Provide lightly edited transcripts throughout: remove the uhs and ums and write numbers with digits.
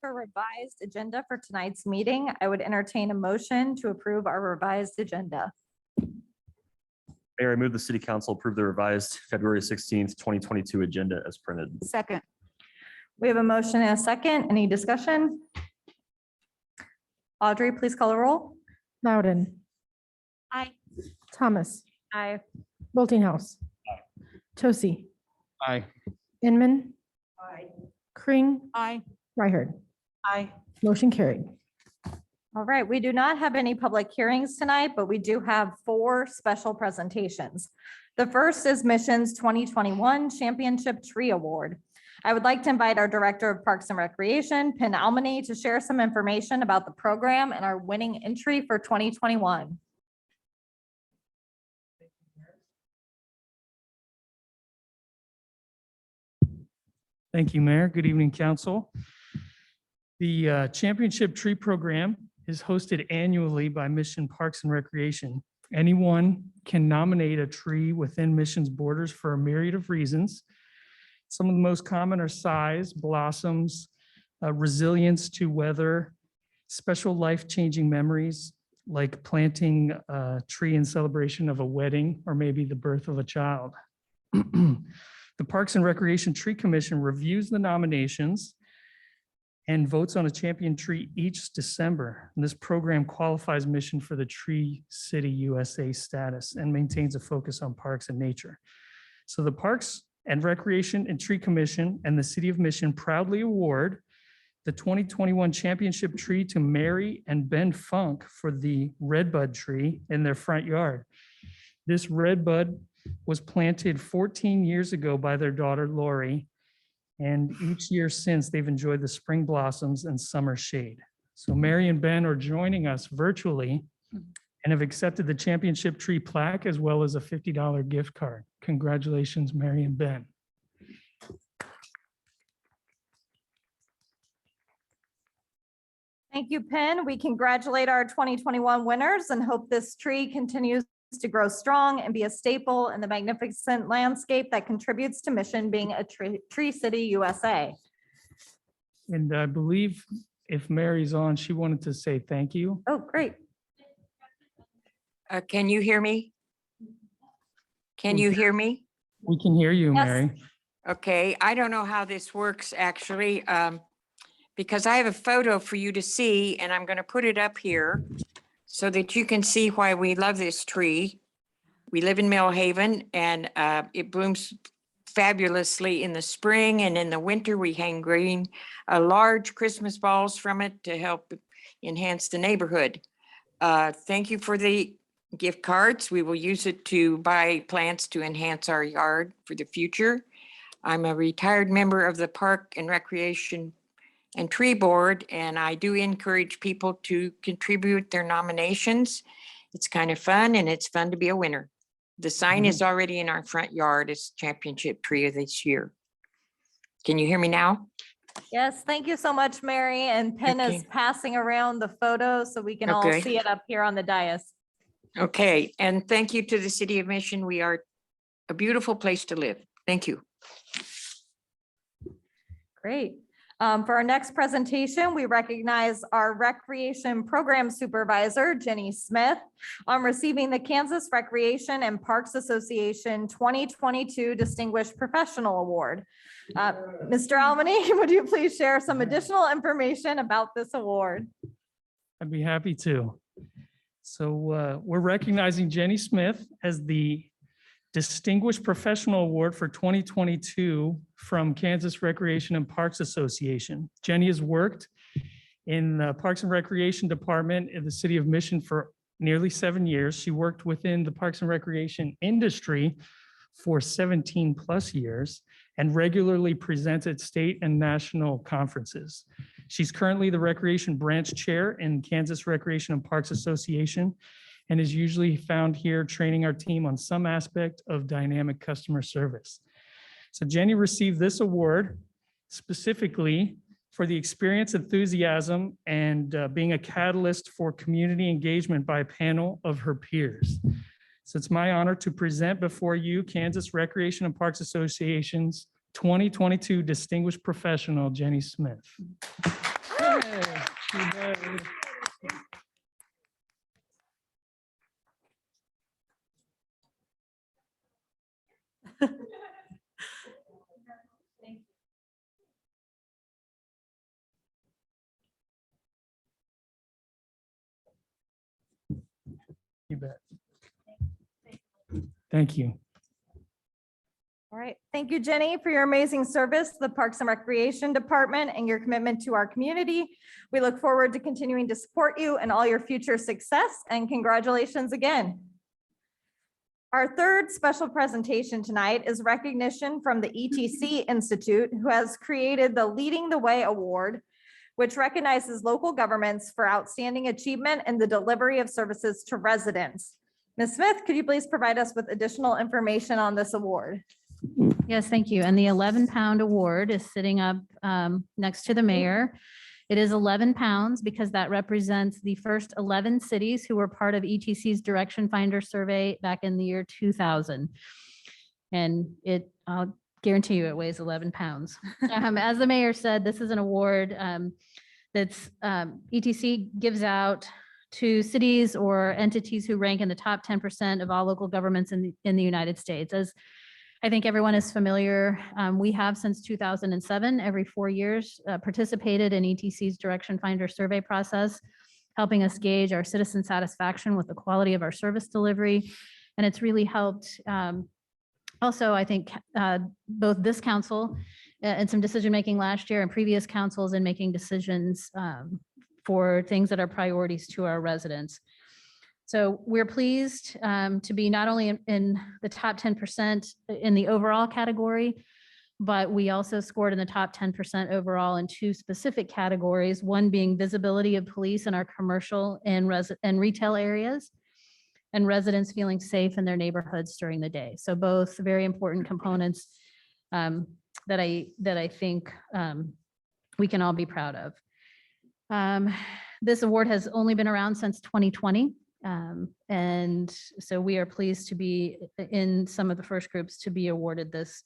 for revised agenda for tonight's meeting. I would entertain a motion to approve our revised agenda. Mayor, I move the city council approve the revised February 16th, 2022 agenda as printed. Second. We have a motion and a second. Any discussion? Audrey, please call a roll. Loudon. Aye. Thomas. Aye. Boltinghouse. Trocy. Aye. Inman. Aye. Kring. Aye. Ryherd. Aye. Motion carried. All right, we do not have any public hearings tonight, but we do have 4 special presentations. The first is Missions 2021 Championship Tree Award. I would like to invite our Director of Parks and Recreation, Penn Almany, to share some information about the program and our winning entry for 2021. Thank you, Mayor. Good evening, Council. The Championship Tree Program is hosted annually by Mission Parks and Recreation. Anyone can nominate a tree within Mission's borders for a myriad of reasons. Some of the most common are size, blossoms, resilience to weather, special life-changing memories, like planting a tree in celebration of a wedding or maybe the birth of a child. The Parks and Recreation Tree Commission reviews the nominations and votes on a champion tree each December. And this program qualifies Mission for the Tree City USA status and maintains a focus on parks and nature. So the Parks and Recreation and Tree Commission and the City of Mission proudly award the 2021 championship tree to Mary and Ben Funk for the redbud tree in their front yard. This redbud was planted 14 years ago by their daughter Lori, and each year since they've enjoyed the spring blossoms and summer shade. So Mary and Ben are joining us virtually and have accepted the championship tree plaque as well as a $50 gift card. Congratulations, Mary and Ben. Thank you, Penn. We congratulate our 2021 winners and hope this tree continues to grow strong and be a staple in the magnificent landscape that contributes to Mission being a Tree City USA. And I believe if Mary's on, she wanted to say thank you. Oh, great. Can you hear me? Can you hear me? We can hear you, Yes. Mary. Okay, I don't know how this works actually, because I have a photo for you to see and I'm going to put it up here so that you can see why we love this tree. We live in Millhaven and it blooms fabulously in the spring, and in the winter we hang green, large Christmas balls from it to help enhance the neighborhood. Thank you for the gift cards. We will use it to buy plants to enhance our yard for the future. I'm a retired member of the Park and Recreation and Tree Board, and I do encourage people to contribute their nominations. It's kind of fun, and it's fun to be a winner. The sign is already in our front yard as championship tree of this year. Can you hear me now? Yes, thank you so much, Mary. And Penn is Okay. passing around the photo so we can all Okay. see it up here on the dais. Okay, and thank you to the City of Mission. We are a beautiful place to live. Thank you. Great. For our next presentation, we recognize our Recreation Program Supervisor, Jenny Smith, on receiving the Kansas Recreation and Parks Association 2022 Distinguished Professional Award. Mr. Almany, would you please share some additional information about this award? I'd be happy to. So we're recognizing Jenny Smith as the Distinguished Professional Award for 2022 from Kansas Recreation and Parks Association. Jenny has worked in the Parks and Recreation Department in the City of Mission for nearly 7 years. She worked within the Parks and Recreation industry for 17 plus years and regularly presents at state and national conferences. She's currently the Recreation Branch Chair in Kansas Recreation and Parks Association and is usually found here training our team on some aspect of dynamic customer service. So Jenny received this award specifically for the experience, enthusiasm, and being a catalyst for community engagement by a panel of her peers. So it's my honor to present before you Kansas Recreation and Parks Association's 2022 Distinguished Professional, Jenny Smith. You bet. Thank you. All right. Thank you, Jenny, for your amazing service to the Parks and Recreation Department and your commitment to our community. We look forward to continuing to support you and all your future success, and congratulations again. Our third special presentation tonight is recognition from the ETC Institute, who has created the Leading the Way Award, which recognizes local governments for outstanding achievement in the delivery of services to residents. Ms. Smith, could you please provide us with additional information on this award? Yes, thank you. And the 11-pound award is sitting up next to the mayor. It is 11 pounds because that represents the first 11 cities who were part of ETC's Direction Finder survey back in the year 2000. And I'll guarantee you it weighs 11 pounds. As the mayor said, this is an award that's ETC gives out to cities or entities who rank in the top 10% of all local governments in the United States. As I think everyone is familiar, we have since 2007, every 4 years, participated in ETC's Direction Finder survey process, helping us gauge our citizen satisfaction with the quality of our service delivery. And it's really helped also, I think, both this council and some decision-making last year and previous councils in making decisions for things that are priorities to our residents. So we're pleased to be not only in the top 10% in the overall category, but we also scored in the top 10% overall in 2 specific categories, one being visibility of police in our commercial and retail areas, and residents feeling safe in their neighborhoods during the day. So both very important components that I think we can all be proud of. This award has only been around since 2020. And so we are pleased to be in some of the first groups to be awarded this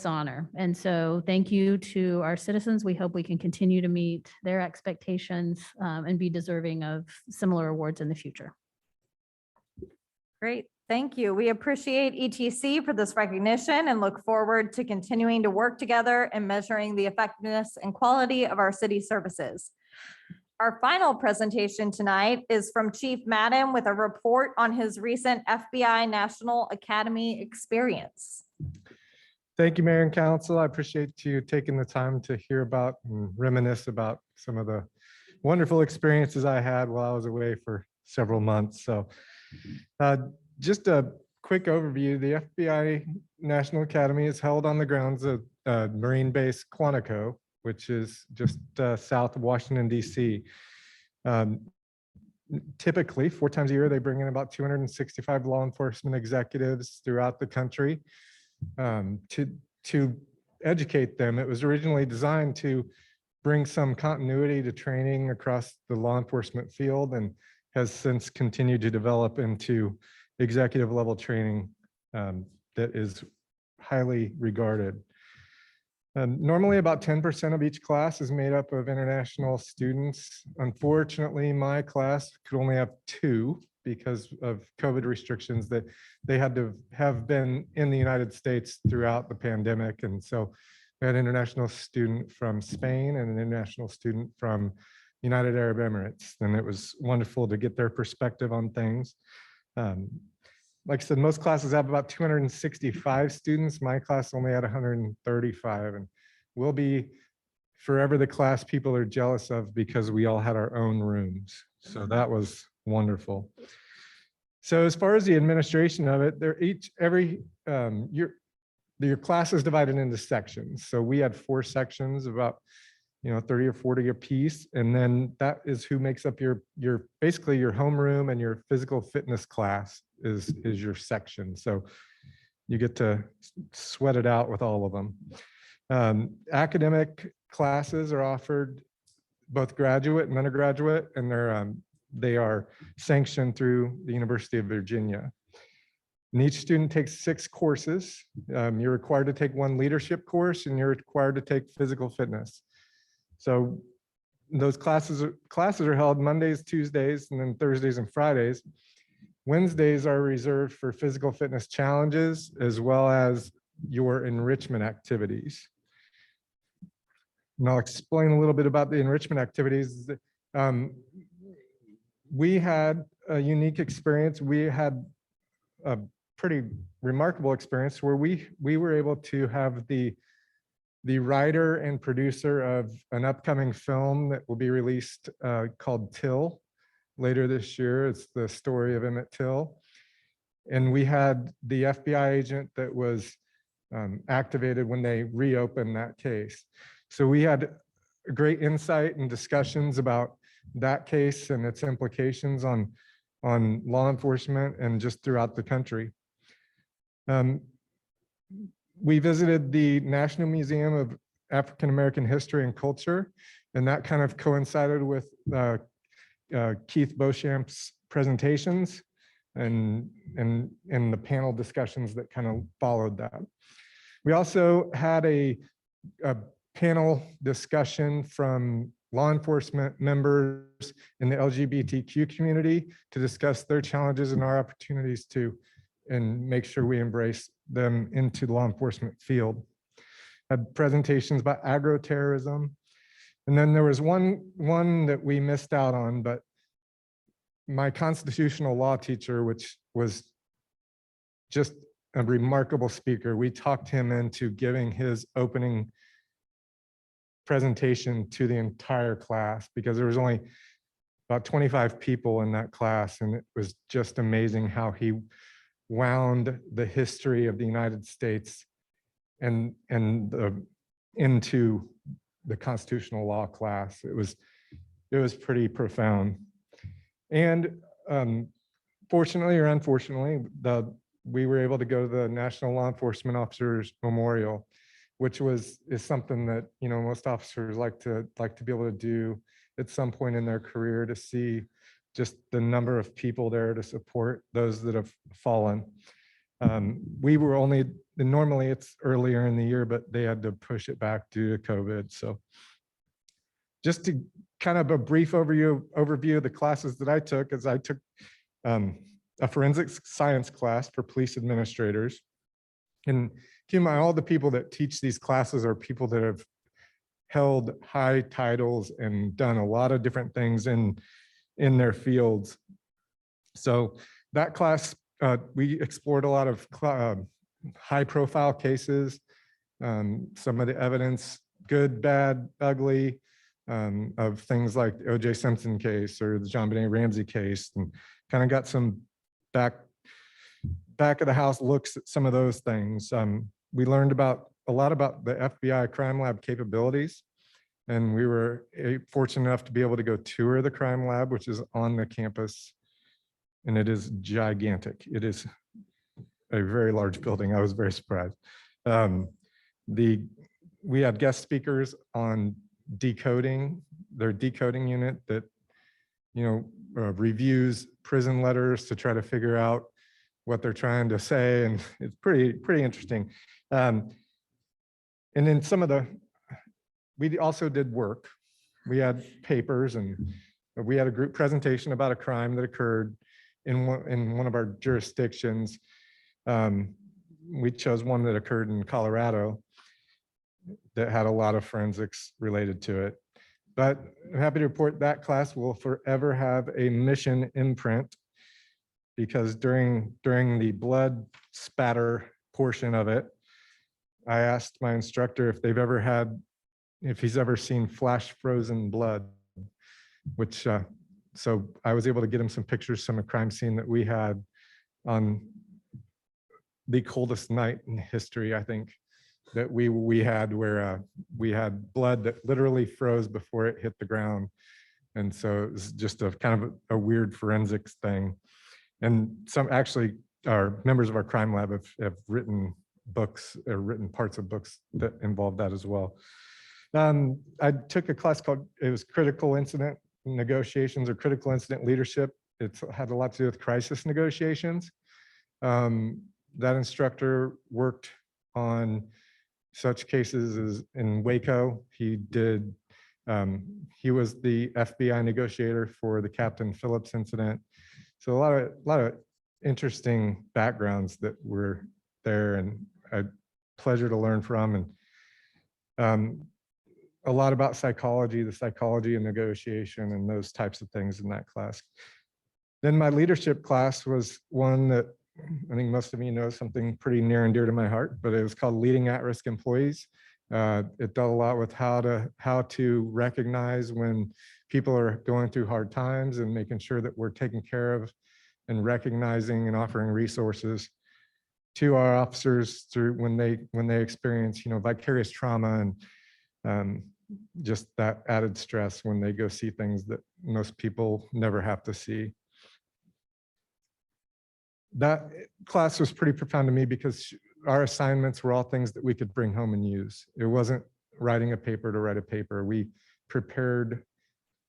honor. And so thank you to our citizens. We hope we can continue to meet their expectations and be deserving of similar awards in the future. Great, thank you. We appreciate ETC for this recognition and look forward to continuing to work together and measuring the effectiveness and quality of our city services. Our final presentation tonight is from Chief Madden with a report on his recent FBI National Academy experience. Thank you, Mayor and Council. I appreciate you taking the time to hear about and reminisce about some of the wonderful experiences I had while I was away for several months. So just a quick overview. The FBI National Academy is held on the grounds of Marine Base Quantico, which is just south of Washington, D.C. Typically, 4 times a year, they bring in about 265 law enforcement executives throughout the country to educate them. It was originally designed to bring some continuity to training across the law enforcement field and has since continued to develop into executive level training that is highly regarded. Normally about 10% of each class is made up of international students. Unfortunately, my class could only have 2 because of COVID restrictions that they had to have been in the United States throughout the pandemic. And so we had an international student from Spain and an international student from United Arab Emirates. And it was wonderful to get their perspective on things. Like I said, most classes have about 265 students. My class only had 135, and we'll be forever the class people are jealous of because we all had our own rooms. So that was wonderful. So as far as the administration of it, your class is divided into sections. So we had 4 sections, about 30 or 40 a piece, and then that is who makes up your basically your homeroom, and your physical fitness class is your section. So you get to sweat it out with all of them. Academic classes are offered both graduate and undergraduate, and they are sanctioned through the University of Virginia. And each student takes 6 courses. You're required to take 1 leadership course, and you're required to take physical fitness. So those classes are held Mondays, Tuesdays, and then Thursdays and Fridays. Wednesdays are reserved for physical fitness challenges as well as your enrichment activities. And I'll explain a little bit about the enrichment activities. We had a unique experience. We had a pretty remarkable experience where we were able to have the writer and producer of an upcoming film that will be released called Till later this year. It's the story of Emmett Till. And we had the FBI agent that was activated when they reopened that case. So we had great insight and discussions about that case and its implications on law enforcement and just throughout the country. We visited the National Museum of African American History and Culture, and that kind of coincided with Keith Beauchamp's presentations and the panel discussions that kind of followed that. We also had a panel discussion from law enforcement members in the LGBTQ community to discuss their challenges and our opportunities to and make sure we embrace them into the law enforcement field. Had presentations about agroterrorism. And then there was one that we missed out on, but my constitutional law teacher, which was just a remarkable speaker, we talked him into giving his opening presentation to the entire class because there was only about 25 people in that class. And it was just amazing how he wound the history of the United States and into the constitutional law class. It was pretty profound. And fortunately or unfortunately, we were able to go to the National Law Enforcement Officers Memorial, which is something that most officers like to be able to do at some point in their career, to see just the number of people there to support those that have fallen. We were normally it's earlier in the year, but they had to push it back due to COVID. So just to kind of a brief overview of the classes that I took, as I took a forensic science class for police administrators. And keep in mind, all the people that teach these classes are people that have held high titles and done a lot of different things in their fields. So that class, we explored a lot of high profile cases, some of the evidence, good, bad, ugly, of things like the O.J. Simpson case or the John Benet Ramsey case, and kind of got some back of the house looks at some of those things. We learned a lot about the FBI crime lab capabilities, and we were fortunate enough to be able to go tour the crime lab, which is on the campus, and it is gigantic. It is a very large building. I was very surprised. We had guest speakers on decoding, their decoding unit that reviews prison letters to try to figure out what they're trying to say, and it's pretty interesting. And then we also did work. We had papers, and we had a group presentation about a crime that occurred in one of our jurisdictions. We chose one that occurred in Colorado that had a lot of forensics related to it. But I'm happy to report that class will forever have a mission imprint, because during the blood spatter portion of it, I asked my instructor if he's ever seen flash frozen blood, which, so I was able to get him some pictures from a crime scene that we had on the coldest night in history, I think, that we had, where we had blood that literally froze before it hit the ground. And so it was just a kind of a weird forensics thing. And some actually our members of our crime lab have written books or written parts of books that involve that as well. I took a class it was critical incident negotiations or critical incident leadership. It had a lot to do with crisis negotiations. That instructor worked on such cases as in Waco. He did He was the FBI negotiator for the Captain Phillips incident. So a lot of interesting backgrounds that were there, and a pleasure to learn from, and a lot about psychology, the psychology of negotiation and those types of things in that class. Then my leadership class was one that I think most of you know, something pretty near and dear to my heart, but it was called Leading At-Risk Employees. It dealt a lot with how to recognize when people are going through hard times and making sure that we're taking care of and recognizing and offering resources to our officers through when they experience, vicarious trauma and just that added stress when they go see things that most people never have to see. That class was pretty profound to me because our assignments were all things that we could bring home and use. It wasn't writing a paper to write a paper. We prepared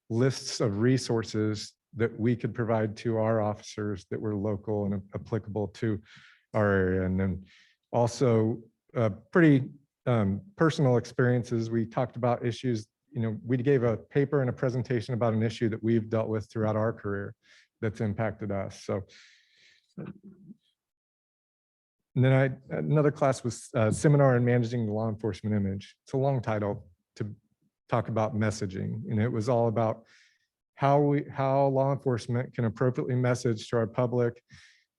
lists of resources that we could provide to our officers that were local and applicable to our area. And then also pretty personal experiences. We talked about issues, we gave a paper and a presentation about an issue that we've dealt with throughout our career that's impacted us. So, and then another class was Seminar in Managing the Law Enforcement Image. It's a long title to talk about messaging. And it was all about how law enforcement can appropriately message to our public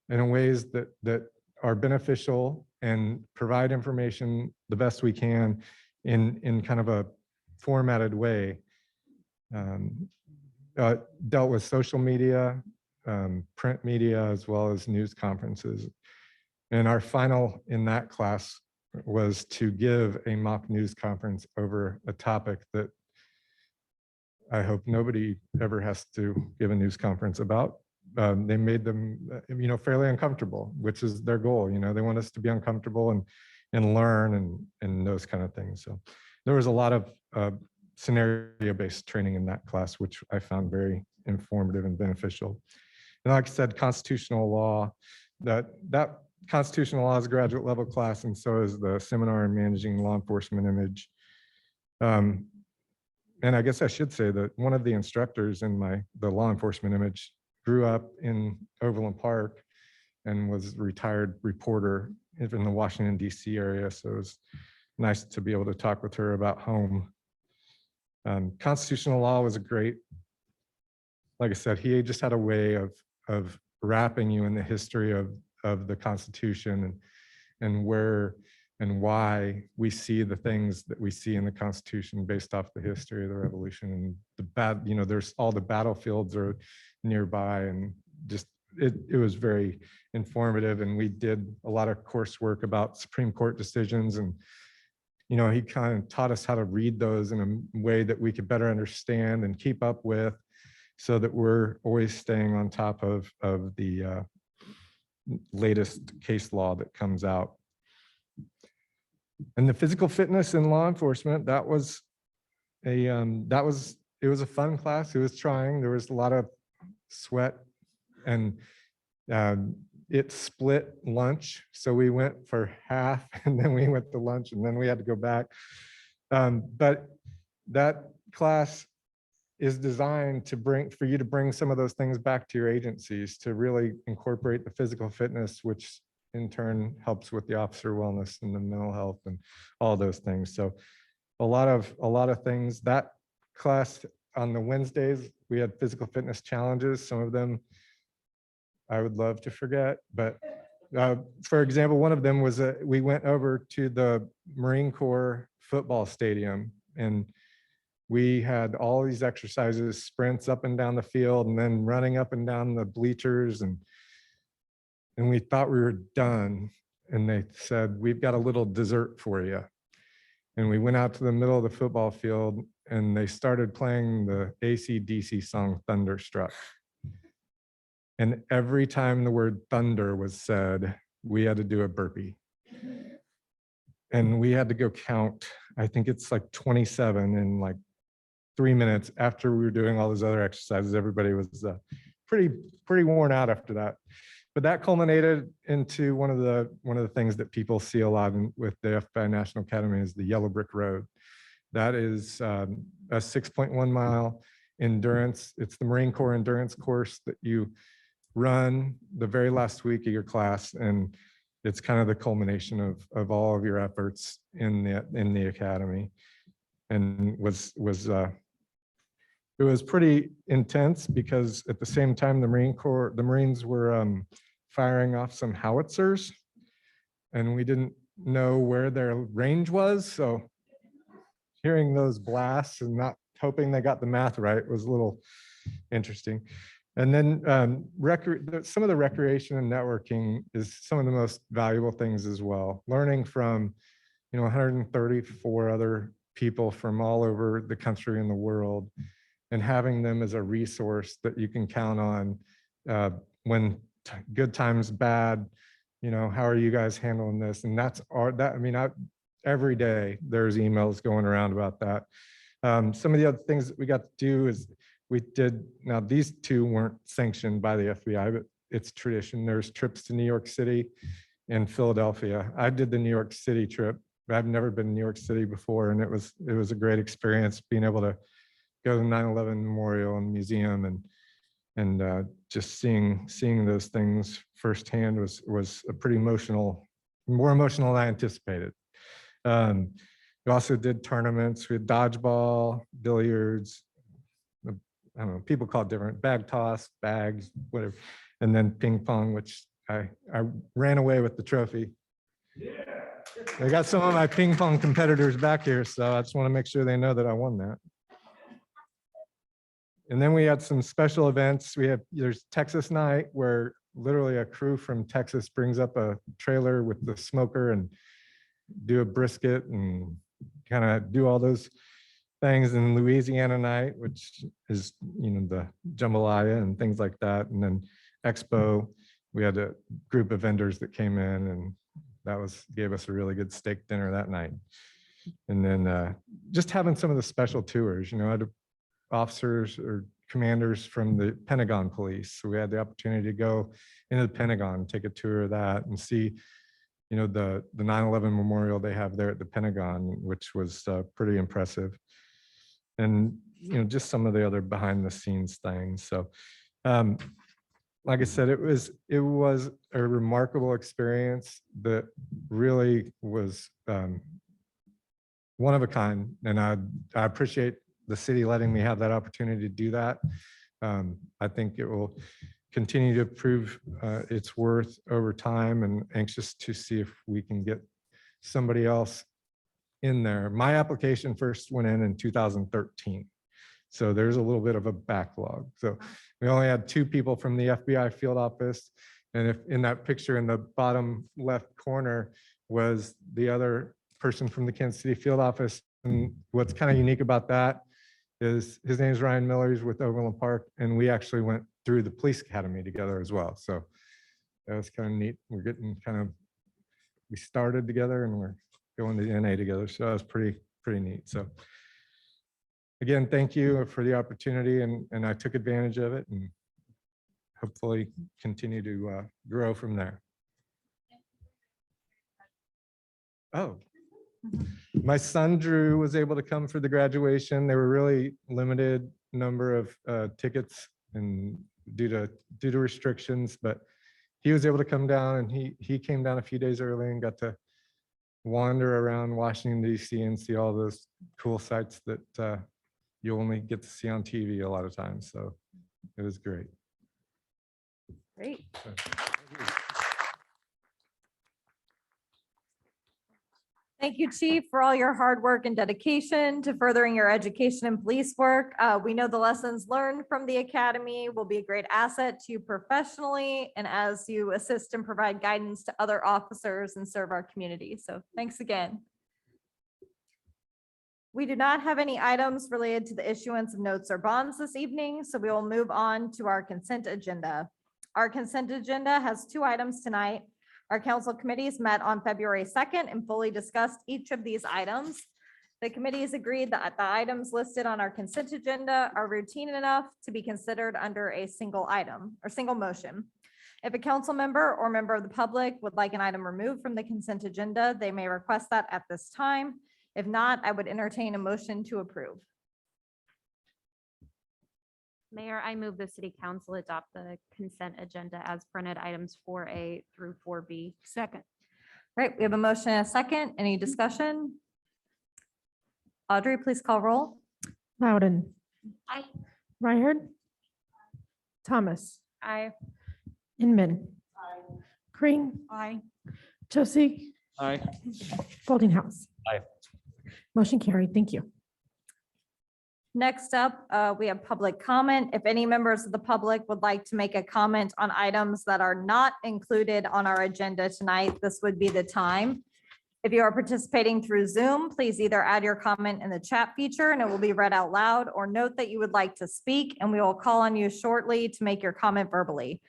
in ways that are beneficial and provide information the best we can in kind of a formatted way. Dealt with social media, print media, as well as news conferences. And our final in that class was to give a mock news conference over a topic that I hope nobody ever has to give a news conference about. They made them, fairly uncomfortable, which is their goal. They want us to be uncomfortable and learn and those kind of things. So there was a lot of scenario-based training in that class, which I found very informative and beneficial. And like I said, constitutional law, that constitutional law is a graduate level class, and so is the Seminar in Managing Law Enforcement Image. And I guess I should say that one of the instructors in the law enforcement image grew up in Overland Park and was a retired reporter in the Washington, D.C. area. So it was nice to be able to talk with her about home. Constitutional law was a great, like I said, he just had a way of wrapping you in the history of the Constitution and where and why we see the things that we see in the Constitution based off the history of the Revolution and there's all the battlefields are nearby, and just it was very informative. And we did a lot of coursework about Supreme Court decisions, and he kind of taught us how to read those in a way that we could better understand and keep up with, so that we're always staying on top of the latest case law that comes out. And the physical fitness in law enforcement, it was a fun class. It was trying. There was a lot of sweat, and it split lunch. So we went for half, and then we went to lunch, and then we had to go back. But that class is designed for you to bring some of those things back to your agencies, to really incorporate the physical fitness, which in turn helps with the officer wellness and the mental health and all those things. So a lot of things. That class on the Wednesdays, we had physical fitness challenges. Some of them I would love to forget, but for example, one of them was we went over to the Marine Corps football stadium, and we had all these exercises, sprints up and down the field, and then running up and down the bleachers, and we thought we were done. And they said, "We've got a little dessert for you." And we went out to the middle of the football field, and they started playing the AC/DC song Thunderstruck. And every time the word thunder was said, we had to do a burpee. And we had to go count, I think it's like 27 in like 3 minutes after we were doing all those other exercises. Everybody was pretty worn out after that. But that culminated into one of the things that people see a lot with the FBI National Academy is the yellow brick road. That is a 6.1 mile endurance. It's the Marine Corps endurance course that you run the very last week of your class. And it's kind of the culmination of all of your efforts in the academy. And it was pretty intense because at the same time, the Marines were firing off some howitzers, and we didn't know where their range was. So hearing those blasts and not hoping they got the math right was a little interesting. And then some of the recreation and networking is some of the most valuable things as well. Learning from 134 other people from all over the country and the world, and having them as a resource that you can count on when good times bad. How are you guys handling this? And every day there's emails going around about that. Some of the other things that we got to do is now these two weren't sanctioned by the FBI, but it's tradition. There's trips to New York City and Philadelphia. I did the New York City trip. I've never been to New York City before, and it was a great experience being able to go to the 9/11 Memorial and Museum and just seeing those things firsthand was a pretty more emotional than I anticipated. We also did tournaments. We had dodgeball, billiards. I don't know, people call it different, bag toss, bags, whatever. And then ping pong, which I ran away with the trophy. I got some of my ping pong competitors back here, so I just want to make sure they know that I won that. And then we had some special events. There's Texas night, where literally a crew from Texas brings up a trailer with the smoker and do a brisket and kind of do all those things. And Louisiana night, which is the jambalaya and things like that. And then Expo, we had a group of vendors that came in, and that gave us a really good steak dinner that night. And then just having some of the special tours. I had officers or commanders from the Pentagon Police, so we had the opportunity to go into the Pentagon, take a tour of that, and see the 9/11 memorial they have there at the Pentagon, which was pretty impressive. And just some of the other behind the scenes things. So like I said, it was a remarkable experience that really was one of a kind. And I appreciate the city letting me have that opportunity to do that. I think it will continue to prove its worth over time, and anxious to see if we can get somebody else in there. My application first went in 2013. So there's a little bit of a backlog. So we only had 2 people from the FBI field office. And if in that picture in the bottom left corner was the other person from the Kansas City field office. And what's kind of unique about that is his name is Ryan Miller. He's with Overland Park. And we actually went through the police academy together as well. So that was kind of neat. We started together and we're going to NA together. So that was pretty neat. So again, thank you for the opportunity, and I took advantage of it, and hopefully continue to grow from there. Oh, my son Drew was able to come for the graduation. There were really limited number of tickets and due to restrictions, but he was able to come down, and he came down a few days early and got to wander around Washington, D.C. and see all those cool sites that you only get to see on TV a lot of times. So it was great. Great. Thank you, Chief, for all your hard work and dedication to furthering your education and police work. We know the lessons learned from the academy will be a great asset to you professionally and as you assist and provide guidance to other officers and serve our community. So thanks again. We do not have any items related to the issuance of notes or bonds this evening, so we will move on to our consent agenda. Our consent agenda has 2 items tonight. Our council committees met on February 2nd and fully discussed each of these items. The committees agreed that the items listed on our consent agenda are routine enough to be considered under a single item or single motion. If a council member or member of the public would like an item removed from the consent agenda, they may request that at this time. If not, I would entertain a motion to approve. Mayor, I move the city council adopt the consent agenda as printed items 4A through 4B. Second. Right, we have a motion and a second. Any discussion? Audrey, please call roll. Loudon. Aye. Ryhard. Thomas. Aye. Inman. Kring. Aye. Trocy. Aye. Boltinghouse. Aye. Motion carried. Thank you. Next up, we have public comment. If any members of the public would like to make a comment on items that are not included on our agenda tonight, this would be the time. If you are participating through Zoom, please either add your comment in the chat feature and it will be read out loud, or note that you would like to speak and we will call on you shortly to make your comment verbally.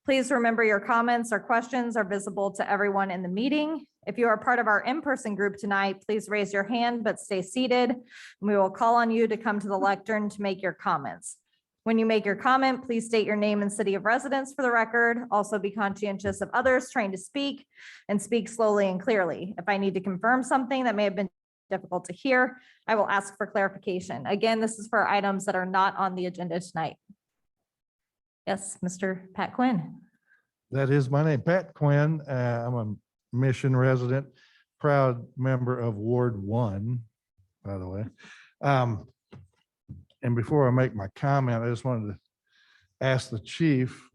Please remember your comments or questions are visible to everyone in the meeting. If you are part of our in-person group tonight, please raise your hand but stay seated. We will call on you to come to the lectern to make your comments. When you make your comment, please state your name and city of residence for the record. Also be conscientious of others trying to speak and speak slowly and clearly. If I need to confirm something that may have been difficult to hear, I will ask for clarification. Again, this is for items that are not on the agenda tonight. Yes, Mr. Pat Quinn. That is my name, Pat Quinn. I'm a Mission resident, proud member of Ward 1, by the way. And before I make my comment, I just wanted to ask the chief,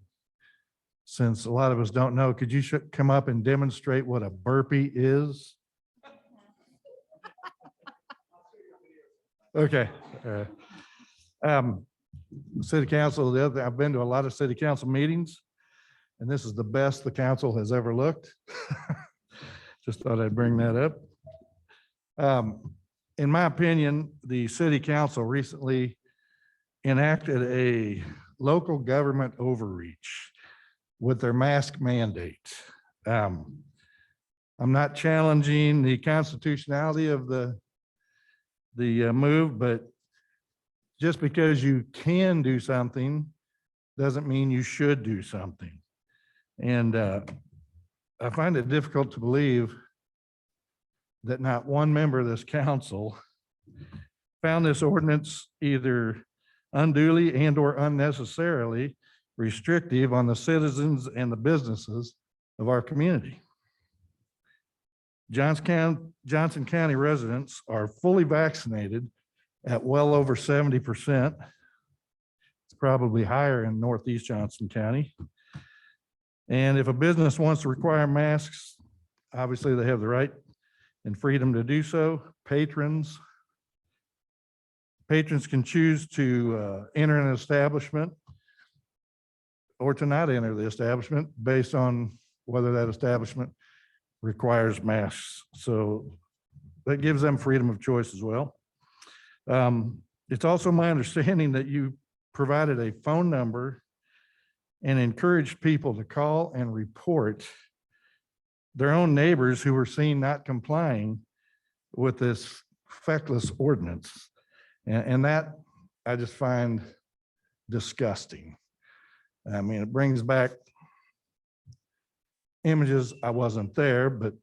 since a lot of us don't know, could you come up and demonstrate what a burpee is? Okay. City council, I've been to a lot of city council meetings, and this is the best the council has ever looked. Just thought I'd bring that up. In my opinion, the city council recently enacted a local government overreach with their mask mandate. I'm not challenging the constitutionality of the move, but just because you can do something doesn't mean you should do something. And I find it difficult to believe that not one member of this council found this ordinance either unduly and or unnecessarily restrictive on the citizens and the businesses of our community. Johnson County residents are fully vaccinated at well over 70%. It's probably higher in Northeast Johnson County. And if a business wants to require masks, obviously they have the right and freedom to do so. Patrons can choose to enter an establishment or to not enter the establishment based on whether that establishment requires masks. So that gives them freedom of choice as well. It's also my understanding that you provided a phone number and encouraged people to call and report their own neighbors who were seen not complying with this feckless ordinance. And that I just find disgusting. I mean, it brings back images. I wasn't there, but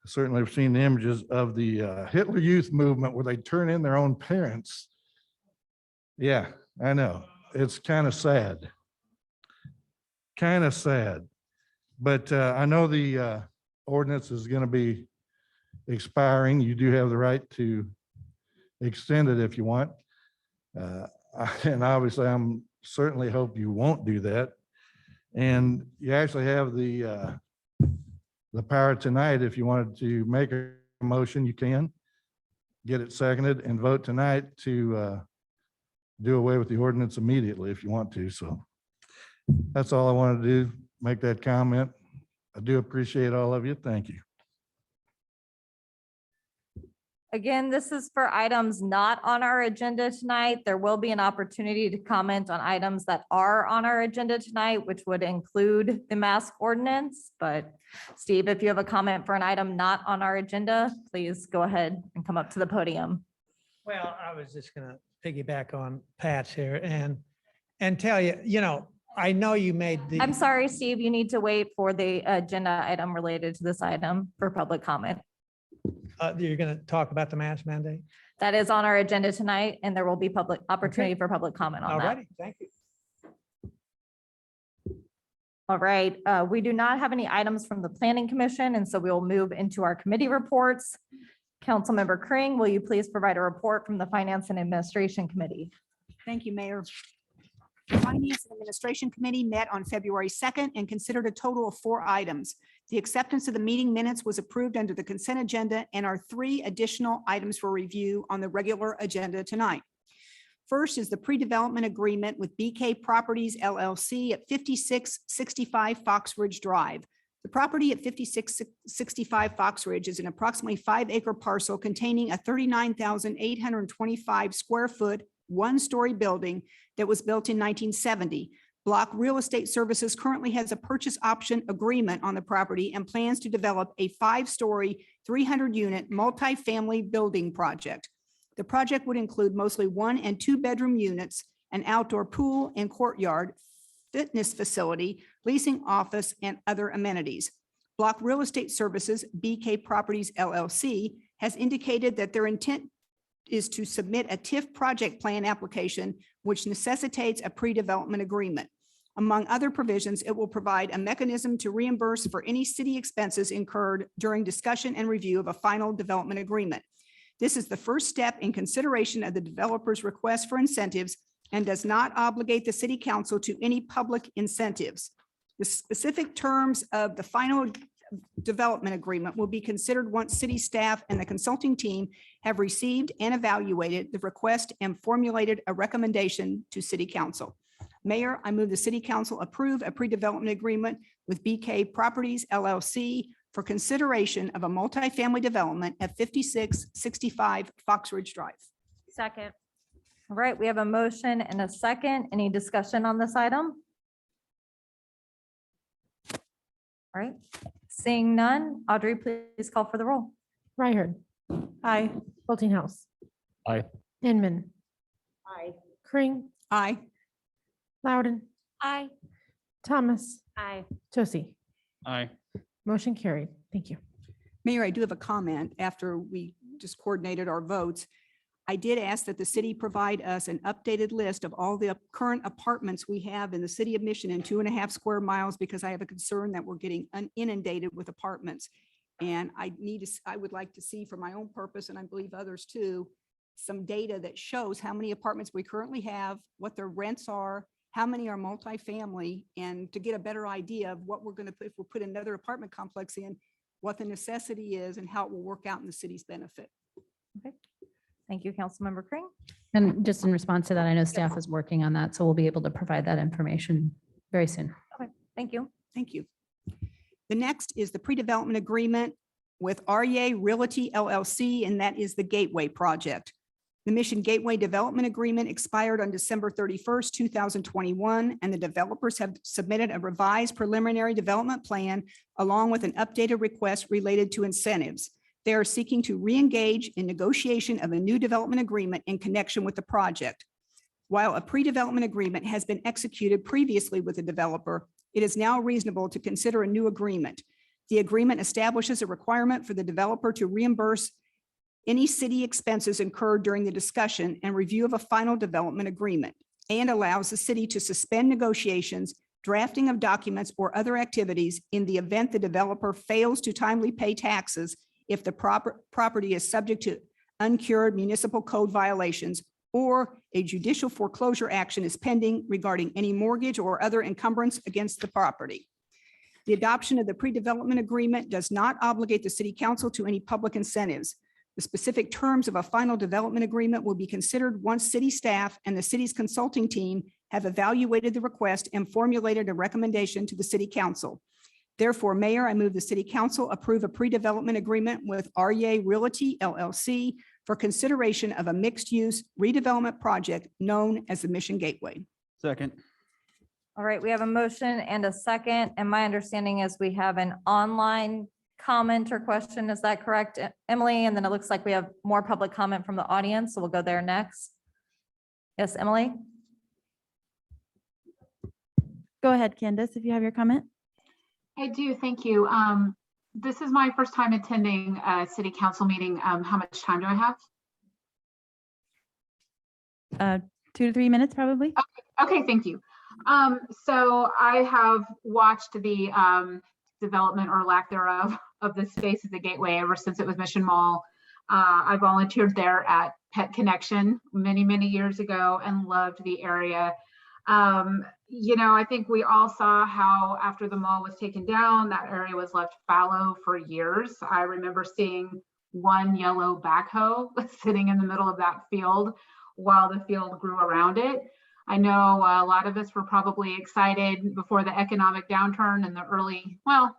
certainly I've seen the images of the Hitler Youth movement where they turn in their own parents. Yeah, I know. It's kind of sad. But I know the ordinance is going to be expiring. You do have the right to extend it if you want. And obviously, I'm certainly hope you won't do that. And you actually have the power tonight. If you wanted to make a motion, you can get it seconded and vote tonight to do away with the ordinance immediately if you want to. So that's all I wanted to do, make that comment. I do appreciate all of you. Thank you. Again, this is for items not on our agenda tonight. There will be an opportunity to comment on items that are on our agenda tonight, which would include the mask ordinance. But Steve, if you have a comment for an item not on our agenda, please go ahead and come up to the podium. Well, I was just gonna piggyback on Pat's here and tell you, I know you made the. I'm sorry, Steve, you need to wait for the agenda item related to this item for public comment. You're going to talk about the mask mandate? That is on our agenda tonight, and there will be public opportunity for public comment on All that. righty, thank you. All right, we do not have any items from the Planning Commission, and so we will move into our committee reports. Councilmember Kring, will you please provide a report from the Finance and Administration Committee? Thank you, Mayor. The Finance and Administration Committee met on February 2nd and considered a total of 4 items. The acceptance of the meeting minutes was approved under the consent agenda and are 3 additional items for review on the regular agenda tonight. First is the pre-development agreement with BK Properties LLC at 5665 Fox Ridge Drive. The property at 5665 Fox Ridge is an approximately 5-acre parcel containing a 39,825 square foot, 1-story building that was built in 1970. Block Real Estate Services currently has a purchase option agreement on the property and plans to develop a 5-story, 300-unit multifamily building project. The project would include mostly 1- and 2-bedroom units, an outdoor pool and courtyard, fitness facility, leasing office, and other amenities. Block Real Estate Services, BK Properties LLC, has indicated that their intent is to submit a TIF project plan application, which necessitates a pre-development agreement. Among other provisions, it will provide a mechanism to reimburse for any city expenses incurred during discussion and review of a final development agreement. This is the first step in consideration of the developer's request for incentives and does not obligate the city council to any public incentives. The specific terms of the final development agreement will be considered once city staff and the consulting team have received and evaluated the request and formulated a recommendation to city council. Mayor, I move the city council approve a pre-development agreement with BK Properties LLC for consideration of a multifamily development at 5665 Fox Ridge Drive. Second. All right, we have a motion and a second. Any discussion on this item? All right, seeing none, Audrey, please call for the roll. Ryhard. Aye. Boltinghouse. Aye. Inman. Aye. Kring. Aye. Loudon. Aye. Thomas. Aye. Trocy. Aye. Motion carried. Thank you. Mayor, I do have a comment after we just coordinated our votes. I did ask that the city provide us an updated list of all the current apartments we have in the city of Mission in 2.5 square miles, because I have a concern that we're getting inundated with apartments. And I would like to see for my own purpose, and I believe others too, some data that shows how many apartments we currently have, what their rents are, how many are multifamily, and to get a better idea of what we're going to put, if we put another apartment complex in, what the necessity is and how it will work out in the city's benefit. Okay. Thank you, Councilmember Kring. And just in response to that, I know staff is working on that, so we'll be able to provide that information very soon. Okay, thank you. Thank you. The next is the pre-development agreement with Rea Realty Llc, and that is the Gateway Project. The Mission Gateway Development Agreement expired on December 31st, 2021, and the developers have submitted a revised preliminary development plan along with an updated request related to incentives. They are seeking to re-engage in negotiation of a new development agreement in connection with the project. While a pre-development agreement has been executed previously with the developer, it is now reasonable to consider a new agreement. The agreement establishes a requirement for the developer to reimburse any city expenses incurred during the discussion and review of a final development agreement, and allows the city to suspend negotiations, drafting of documents, or other activities in the event the developer fails to timely pay taxes if the property is subject to uncured municipal code violations, or a judicial foreclosure action is pending regarding any mortgage or other encumbrance against the property. The adoption of the pre-development agreement does not obligate the city council to any public incentives. The specific terms of a final development agreement will be considered once city staff and the city's consulting team have evaluated the request and formulated a recommendation to the city council. Therefore, Mayor, I move the city council approve a pre-development agreement with Rea Realty Llc for consideration of a mixed-use redevelopment project known as the Mission Gateway. Second. All right, we have a motion and a second, and my understanding is we have an online comment or question. Is that correct, Emily? And then it looks like we have more public comment from the audience, so we'll go there next. Yes, Emily? Go ahead, Candace, if you have your comment. I do, thank you. This is my first time attending a city council meeting. How much time do I have? 2 to 3 minutes, probably. Okay, thank you. So I have watched the development or lack thereof of the space at the Gateway ever since it was Mission Mall. I volunteered there at Pet Connection many years ago and loved the area. You know, I think we all saw how after the mall was taken down, that area was left fallow for years. I remember seeing one yellow backhoe sitting in the middle of that field while the field grew around it. I know a lot of us were probably excited before the economic downturn in the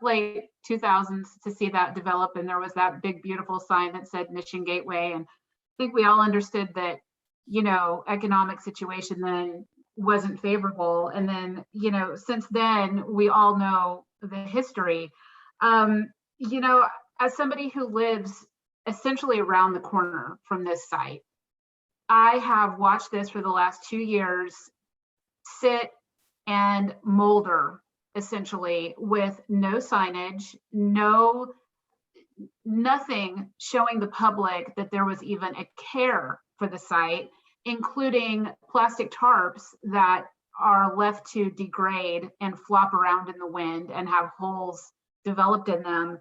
late 2000s to see that develop. And there was that big, beautiful sign that said Mission Gateway. And I think we all understood that, you know, economic situation then wasn't favorable. And then, you know, since then, we all know the history. You know, as somebody who lives essentially around the corner from this site, I have watched this for the last 2 years sit and molder essentially with no signage, nothing showing the public that there was even a care for the site, including plastic tarps that are left to degrade and flop around in the wind and have holes developed in them.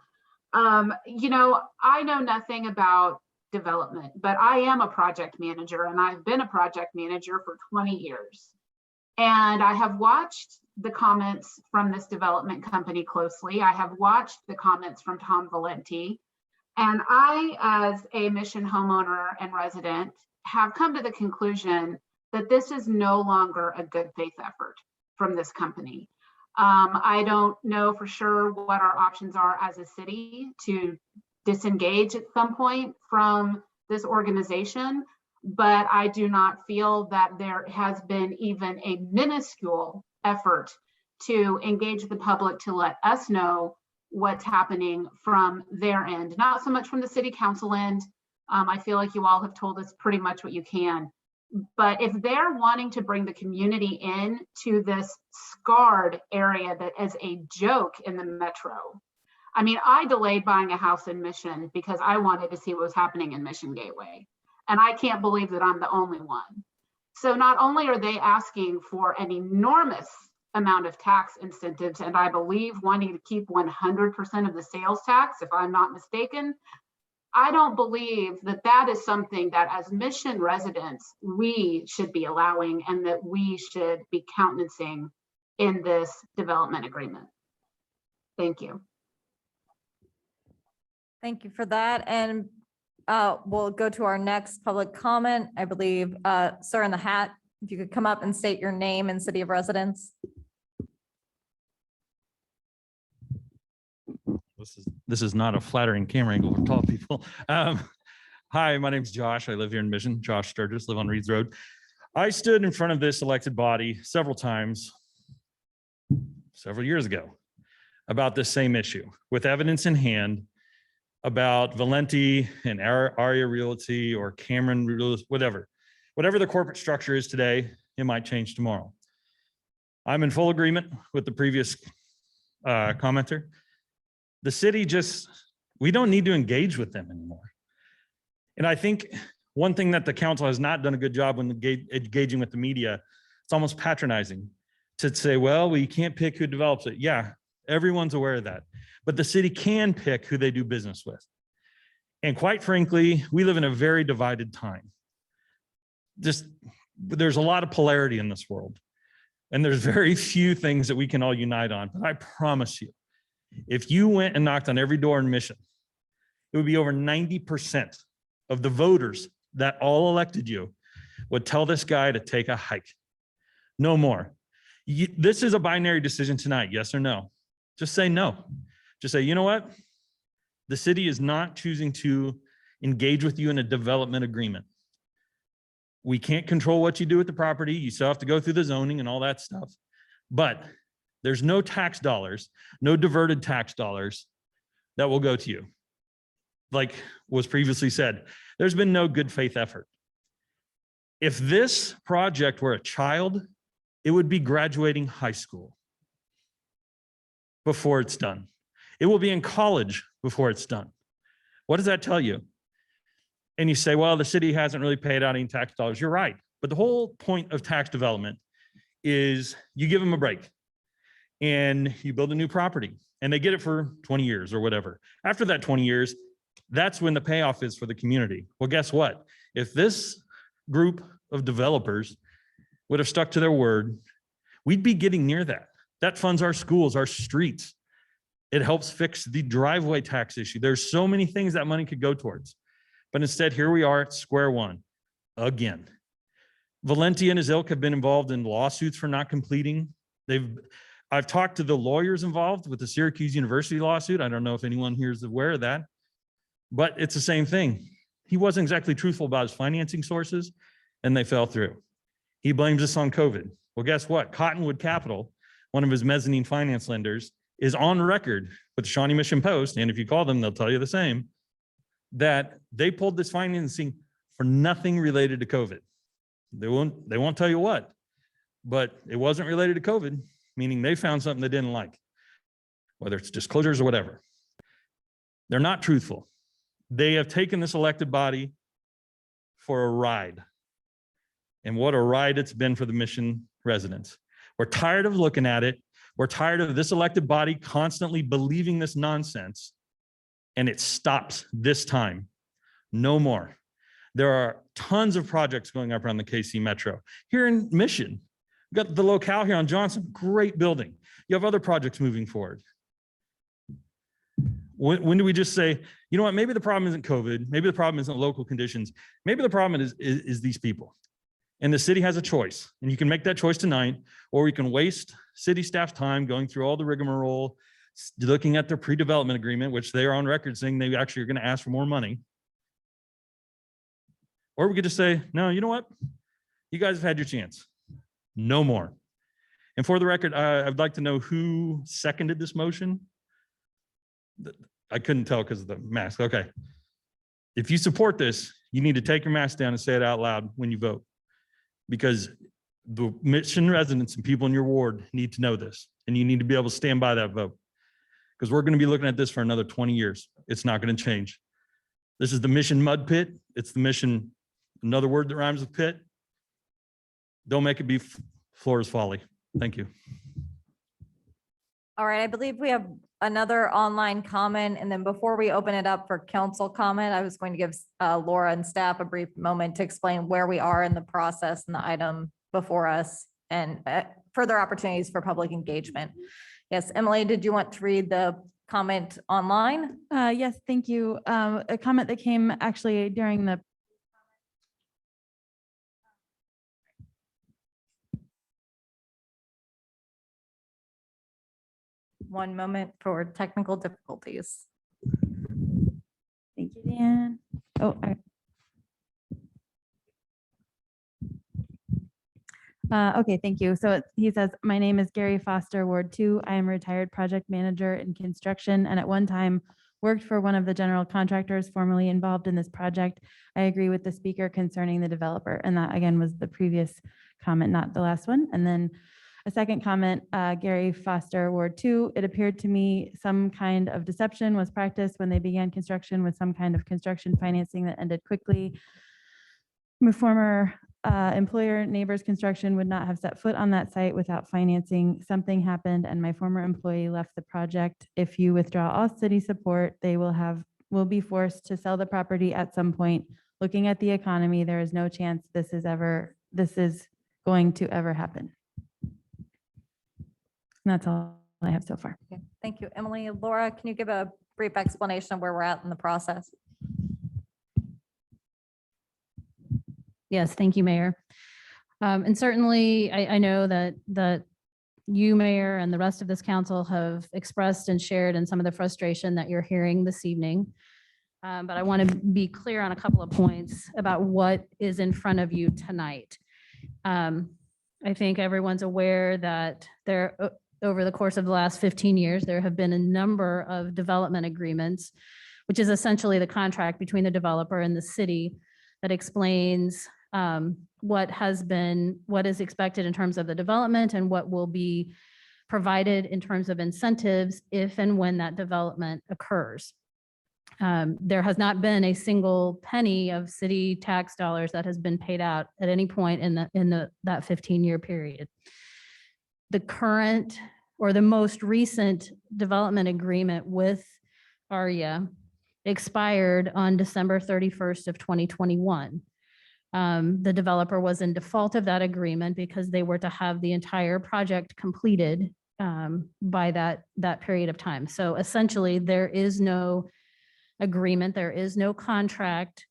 You know, I know nothing about development, but I am a project manager and I've been a project manager for 20 years. And I have watched the comments from this development company closely. I have watched the comments from Tom Valenti. And I, as a Mission homeowner and resident, have come to the conclusion that this is no longer a good faith effort from this company. I don't know for sure what our options are as a city to disengage at some point from this organization, but I do not feel that there has been even a minuscule effort to engage the public to let us know what's happening from their end, not so much from the city council end. I feel like you all have told us pretty much what you can, but if they're wanting to bring the community in to this scarred area that is a joke in the metro. I mean, I delayed buying a house in Mission because I wanted to see what was happening in Mission Gateway. And I can't believe that I'm the only one. So not only are they asking for an enormous amount of tax incentives, and I believe wanting to keep 100% of the sales tax, if I'm not mistaken, I don't believe that that is something that as Mission residents, we should be allowing and that we should be countenancing in this development agreement. Thank you. Thank you for that. And we'll go to our next public comment. I believe, sir in the hat, if you could come up and state your name and city of residence. This is not a flattering camera angle for tall people. Hi, my name's Josh. I live here in Mission. Josh Sturgis, live on Reeds Road. I stood in front of this elected body several times, several years ago, about this same issue with evidence in hand about Valenti and Rea Realty or Cameron Realty, whatever the corporate structure is today, it might change tomorrow. I'm in full agreement with the previous commenter. The city we don't need to engage with them anymore. And I think one thing that the council has not done a good job when engaging with the media, it's almost patronizing to say, well, we can't pick who develops it. Yeah, everyone's aware of that. But the city can pick who they do business with. And quite frankly, we live in a very divided time. There's a lot of polarity in this world. And there's very few things that we can all unite on. But I promise you, if you went and knocked on every door in Mission, it would be over 90% of the voters that all elected you would tell this guy to take a hike. No more. This is a binary decision tonight, yes or no. Just say no. Just say, you know what? The city is not choosing to engage with you in a development agreement. We can't control what you do with the property. You still have to go through the zoning and all that stuff. But there's no tax dollars, no diverted tax dollars that will go to you. Like was previously said, there's been no good faith effort. If this project were a child, it would be graduating high school before it's done. It will be in college before it's done. What does that tell you? And you say, well, the city hasn't really paid out any tax dollars. You're right. But the whole point of tax development is you give them a break and you build a new property and they get it for 20 years or whatever. After that 20 years, that's when the payoff is for the community. Well, guess what? If this group of developers would have stuck to their word, we'd be getting near that. That funds our schools, our streets. It helps fix the driveway tax issue. There's so many things that money could go towards. But instead, here we are at square one again. Valenti and his ilk have been involved in lawsuits for not completing. I've talked to the lawyers involved with the Syracuse University lawsuit. I don't know if anyone here is aware of that, but it's the same thing. He wasn't exactly truthful about his financing sources and they fell through. He blames this on COVID. Well, guess what? Cottonwood Capital, one of his mezzanine finance lenders, is on record with the Shawnee Mission Post, and if you call them, they'll tell you the same, that they pulled this financing for nothing related to COVID. They won't tell you what, but it wasn't related to COVID, meaning they found something they didn't like, whether it's disclosures or whatever. They're not truthful. They have taken this elected body for a ride. And what a ride it's been for the Mission residents. We're tired of looking at it. We're tired of this elected body constantly believing this nonsense, and it stops this time. No more. There are tons of projects going up around the KC Metro. Here in Mission, we've got the locale here on Johnson, great building. You have other projects moving forward. When do we just say, you know what, maybe the problem isn't COVID, maybe the problem isn't local conditions, maybe the problem is these people. And the city has a choice, and you can make that choice tonight, or we can waste city staff's time going through all the rigmarole, looking at their pre-development agreement, which they are on record saying they actually are going to ask for more money. Or we could just say, no, you know what? You guys have had your chance. No more. And for the record, I'd like to know who seconded this motion. I couldn't tell because of the mask. Okay. If you support this, you need to take your mask down and say it out loud when you vote, because the Mission residents and people in your ward need to know this, and you need to be able to stand by that vote, because we're going to be looking at this for another 20 years. It's not going to change. This is the Mission mud pit. It's the Mission, another word that rhymes with pit. Don't make it be floors folly. Thank you. All right, I believe we have another online comment, and then before we open it up for council comment, I was going to give Laura and staff a brief moment to explain where we are in the process and the item before us and further opportunities for public engagement. Yes, Emily, did you want to read the comment online? Yes, thank you. A comment that came actually during the One moment for technical difficulties. Thank you, Dan. Oh, okay, thank you. So he says, my name is Gary Foster, Ward 2. I am a retired project manager in construction and at one time worked for one of the general contractors formerly involved in this project. I agree with the speaker concerning the developer. And that again was the previous comment, not the last one. And then a second comment, Gary Foster, Ward 2. It appeared to me some kind of deception was practiced when they began construction with some kind of construction financing that ended quickly. My former employer, Neighbors Construction, would not have set foot on that site without financing. Something happened and my former employee left the project. If you withdraw all city support, they will be forced to sell the property at some point. Looking at the economy, there is no chance this is going to ever happen. And that's all I have so far. Okay, thank you, Emily. Laura, can you give a brief explanation of where we're at in the process? Yes, thank you, Mayor. And certainly, I know that you, Mayor, and the rest of this council have expressed and shared in some of the frustration that you're hearing this evening. But I want to be clear on a couple of points about what is in front of you tonight. I think everyone's aware that over the course of the last 15 years, there have been a number of development agreements, which is essentially the contract between the developer and the city that explains what is expected in terms of the development and what will be provided in terms of incentives if and when that development occurs. There has not been a single penny of city tax dollars that has been paid out at any point in that 15-year period. The current or the most recent development agreement with Rea expired on December 31st of 2021. The developer was in default of that agreement because they were to have the entire project completed by that period of time. So essentially, there is no agreement, there is no contract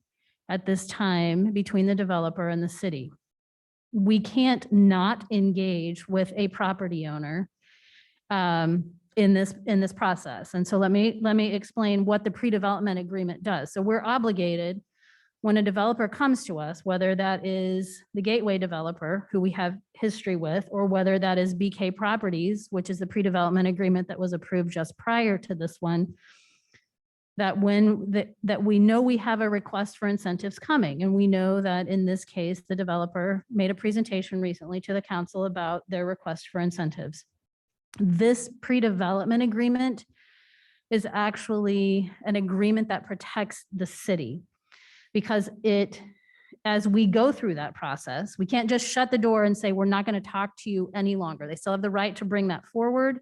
at this time between the developer and the city. We can't not engage with a property owner in this process. And so let me explain what the pre-development agreement does. So we're obligated when a developer comes to us, whether that is the Gateway developer who we have history with, or whether that is BK Properties, which is the pre-development agreement that was approved just prior to this one, that we know we have a request for incentives coming. And we know that in this case, the developer made a presentation recently to the council about their request for incentives. This pre-development agreement is actually an agreement that protects the city, because as we go through that process, we can't just shut the door and say, we're not going to talk to you any longer. They still have the right to bring that forward.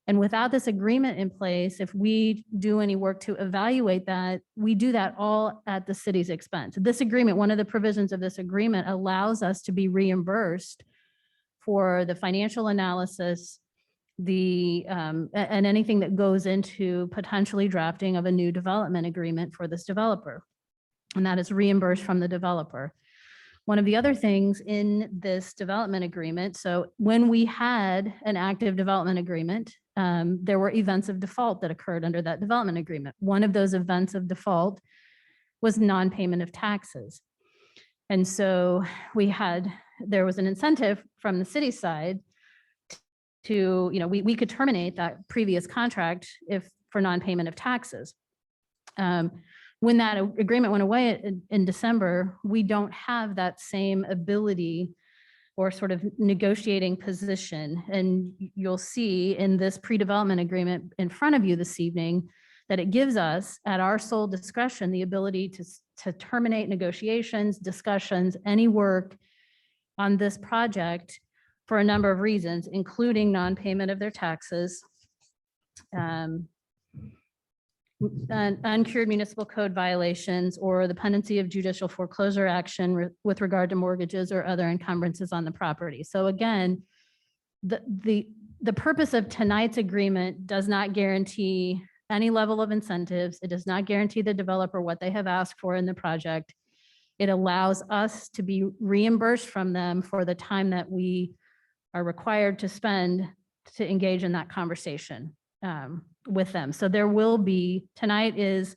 And without this agreement in place, if we do any work to evaluate that, we do that all at the city's expense. This agreement, one of the provisions of this agreement allows us to be reimbursed for the financial analysis, and anything that goes into potentially drafting of a new development agreement for this developer. And that is reimbursed from the developer. One of the other things in this development agreement, so when we had an active development agreement, there were events of default that occurred under that development agreement. One of those events of default was non-payment of taxes. And so there was an incentive from the city side to, we could terminate that previous contract for non-payment of taxes. When that agreement went away in December, we don't have that same ability or sort of negotiating position. And you'll see in this pre-development agreement in front of you this evening that it gives us, at our sole discretion, the ability to terminate negotiations, discussions, any work on this project for a number of reasons, including non-payment of their taxes, uncured municipal code violations, or the pendency of judicial foreclosure action with regard to mortgages or other encumbrances on the property. So again, the purpose of tonight's agreement does not guarantee any level of incentives. It does not guarantee the developer what they have asked for in the project. It allows us to be reimbursed from them for the time that we are required to spend to engage in that conversation with them. So there will be, tonight is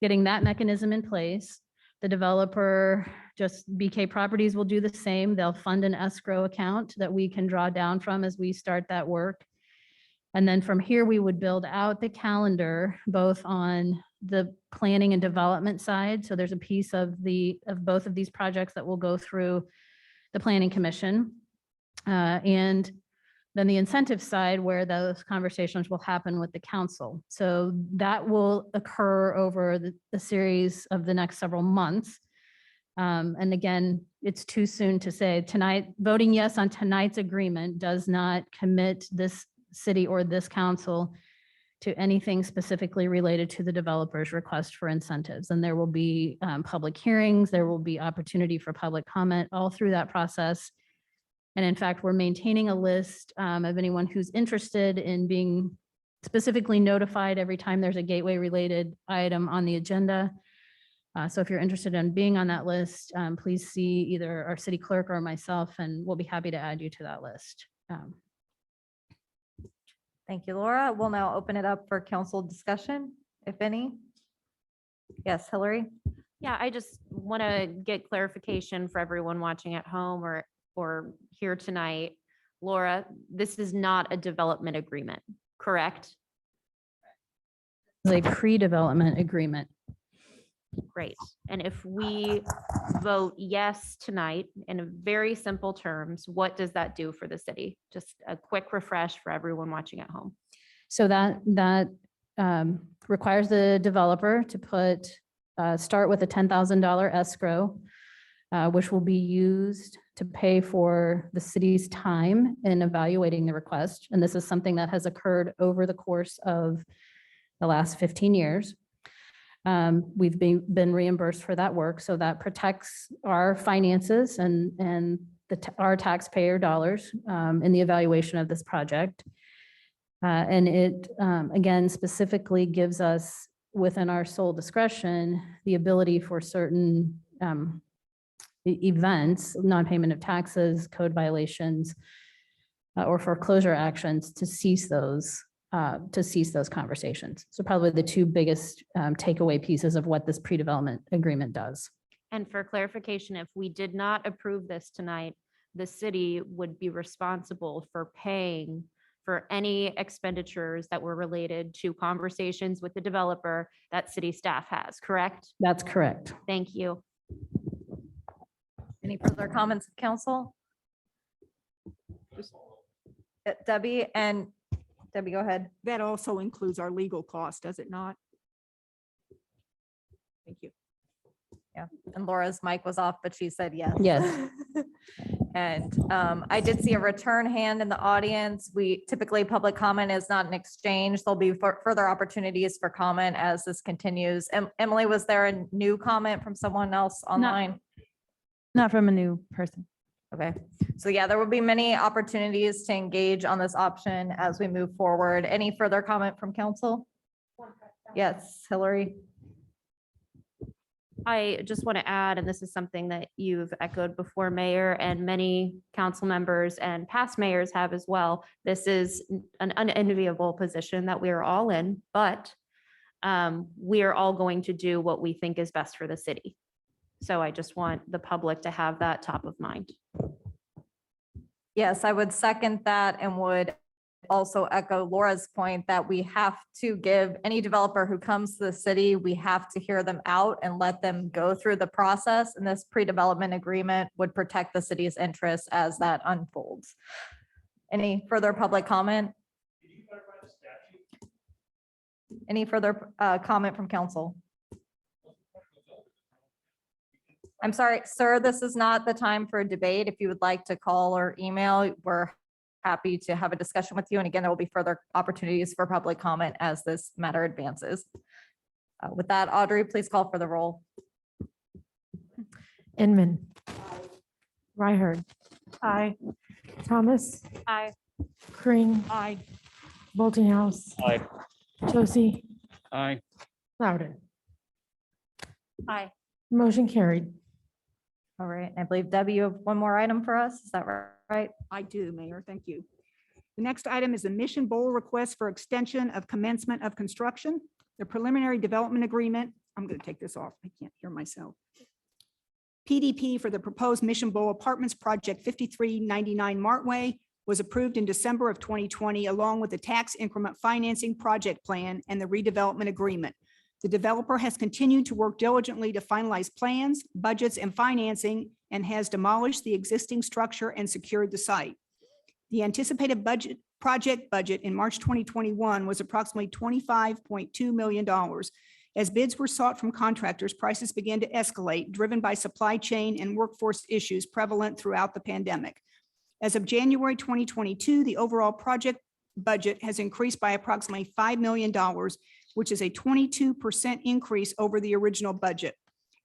getting that mechanism in place. The developer, just BK Properties, will do the same. They'll fund an escrow account that we can draw down from as we start that work. And then from here, we would build out the calendar, both on the planning and development side. So there's a piece of both of these projects that will go through the Planning Commission. And then the incentive side, where those conversations will happen with the council. So that will occur over the series of the next several months. And again, it's too soon to say. Tonight, voting yes on tonight's agreement does not commit this city or this council to anything specifically related to the developer's request for incentives. And there will be public hearings, there will be opportunity for public comment all through that process. And in fact, we're maintaining a list of anyone who's interested in being specifically notified every time there's a gateway related item on the agenda. So if you're interested in being on that list, please see either our city clerk or myself, and we'll be happy to add you to that list. Thank you, Laura. We'll now open it up for council discussion, if any. Yes, Hillary? Yeah, I just want to get clarification for everyone watching at home or here tonight. Laura, this is not a development agreement, correct? It's a pre-development agreement. Great. And if we vote yes tonight in very simple terms, what does that do for the city? Just a quick refresh for everyone watching at home. So that requires the developer to start with a $10,000 escrow, which will be used to pay for the city's time in evaluating the request. And this is something that has occurred over the course of the last 15 years. We've been reimbursed for that work, so that protects our finances and our taxpayer dollars in the evaluation of this project. And it, again, specifically gives us, within our sole discretion, the ability for certain events, non-payment of taxes, code violations, or foreclosure actions to cease those conversations. So probably the two biggest takeaway pieces of what this pre-development agreement does. And for clarification, if we did not approve this tonight, the city would be responsible for paying for any expenditures that were related to conversations with the developer that city staff has, correct? That's correct. Thank you. Any further comments of council? Debbie, go ahead. That also includes our legal cost, does it not? Thank you. Yeah, and Laura's mic was off, but she said yes. Yes. And I did see a return hand in the audience. Typically, public comment is not an exchange. There'll be further opportunities for comment as this continues. Emily, was there a new comment from someone else online? Not from a new person. Okay, so yeah, there will be many opportunities to engage on this option as we move forward. Any further comment from council? Yes, Hillary. I just want to add, and this is something that you've echoed before, Mayor, and many council members and past mayors have as well. This is an unenviable position that we are all in, but we are all going to do what we think is best for the city. So I just want the public to have that top of mind. Yes, I would second that and would also echo Laura's point that we have to give any developer who comes to the city, we have to hear them out and let them go through the process. And this pre-development agreement would protect the city's interests as that unfolds. Any further public comment? Any further comment from council? I'm sorry, sir, this is not the time for a debate. If you would like to call or email, we're happy to have a discussion with you. And again, there will be further opportunities for public comment as this matter advances. With that, Audrey, please call for the roll. Inman. Ryhard. Aye. Thomas. Aye. Kring. Aye. Boltinghouse. Aye. Trocy. Aye. Loudon. Aye. Motion carried. All right, I believe Debbie, you have one more item for us. Is that right? I do, Mayor. Thank you. The next item is the Mission Bowl request for extension of commencement of construction. The preliminary development agreement, I'm going to take this off. I can't hear myself. PDP for the proposed Mission Bowl Apartments Project 5399 Martway was approved in December of 2020, along with the tax increment financing project plan and the redevelopment agreement. The developer has continued to work diligently to finalize plans, budgets, and financing, and has demolished the existing structure and secured the site. The anticipated project budget in March 2021 was approximately $25.2 million. As bids were sought from contractors, prices began to escalate, driven by supply chain and workforce issues prevalent throughout the pandemic. As of January 2022, the overall project budget has increased by approximately $5 million, which is a 22% increase over the original budget.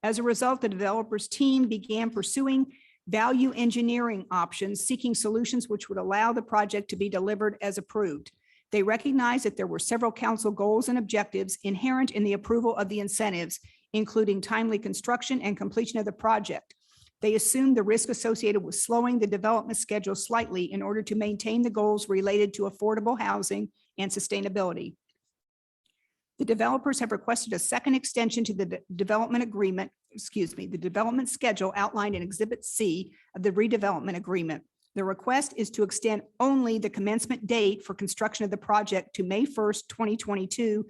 As a result, the developer's team began pursuing value engineering options, seeking solutions which would allow the project to be delivered as approved. They recognized that there were several council goals and objectives inherent in the approval of the incentives, including timely construction and completion of the project. They assumed the risk associated with slowing the development schedule slightly in order to maintain the goals related to affordable housing and sustainability. The developers have requested a second extension to the development agreement, the development schedule outlined in Exhibit C of the redevelopment agreement. The request is to extend only the commencement date for construction of the project to May 1st, 2022,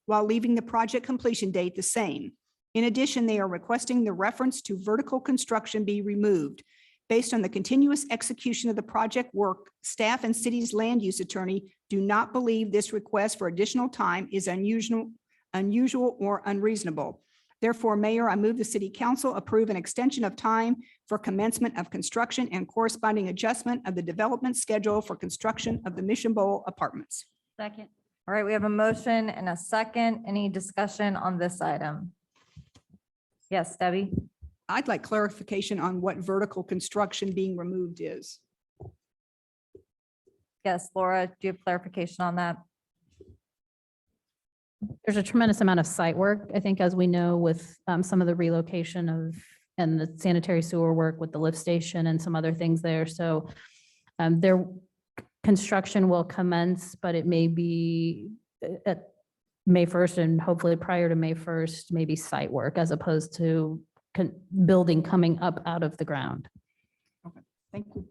while leaving the project completion date the same. In addition, they are requesting the reference to vertical construction be removed. Based on the continuous execution of the project work, staff and city's land use attorney do not believe this request for additional time is unusual or unreasonable. Therefore, Mayor, I move the city council approve an extension of time for commencement of construction and corresponding adjustment of the development schedule for construction of the Mission Bowl apartments. Second. All right, we have a motion and a second. Any discussion on this item? Yes, Debbie? I'd like clarification on what vertical construction being removed is. Yes, Laura, do you have clarification on that? There's a tremendous amount of site work, I think, as we know, with some of the relocation of and the sanitary sewer work with the lift station and some other things there. So their construction will commence, but it may be at May 1st and hopefully prior to May 1st, maybe site work as opposed to building coming up out of the ground. Thank you.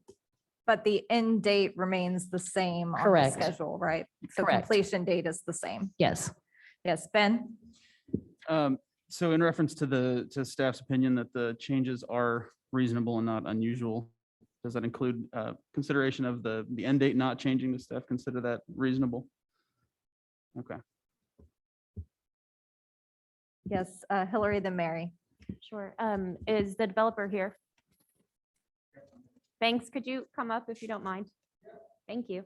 But the end date remains the same on the Correct. schedule, right? So Correct. completion date is the same. Yes. Yes, Ben? So in reference to staff's opinion that the changes are reasonable and not unusual, does that include consideration of the end date not changing? Does staff consider that reasonable? Okay. Yes, Hillary, then Mary. Sure. Is the developer here? Banks, could you come up if you don't mind? Thank you.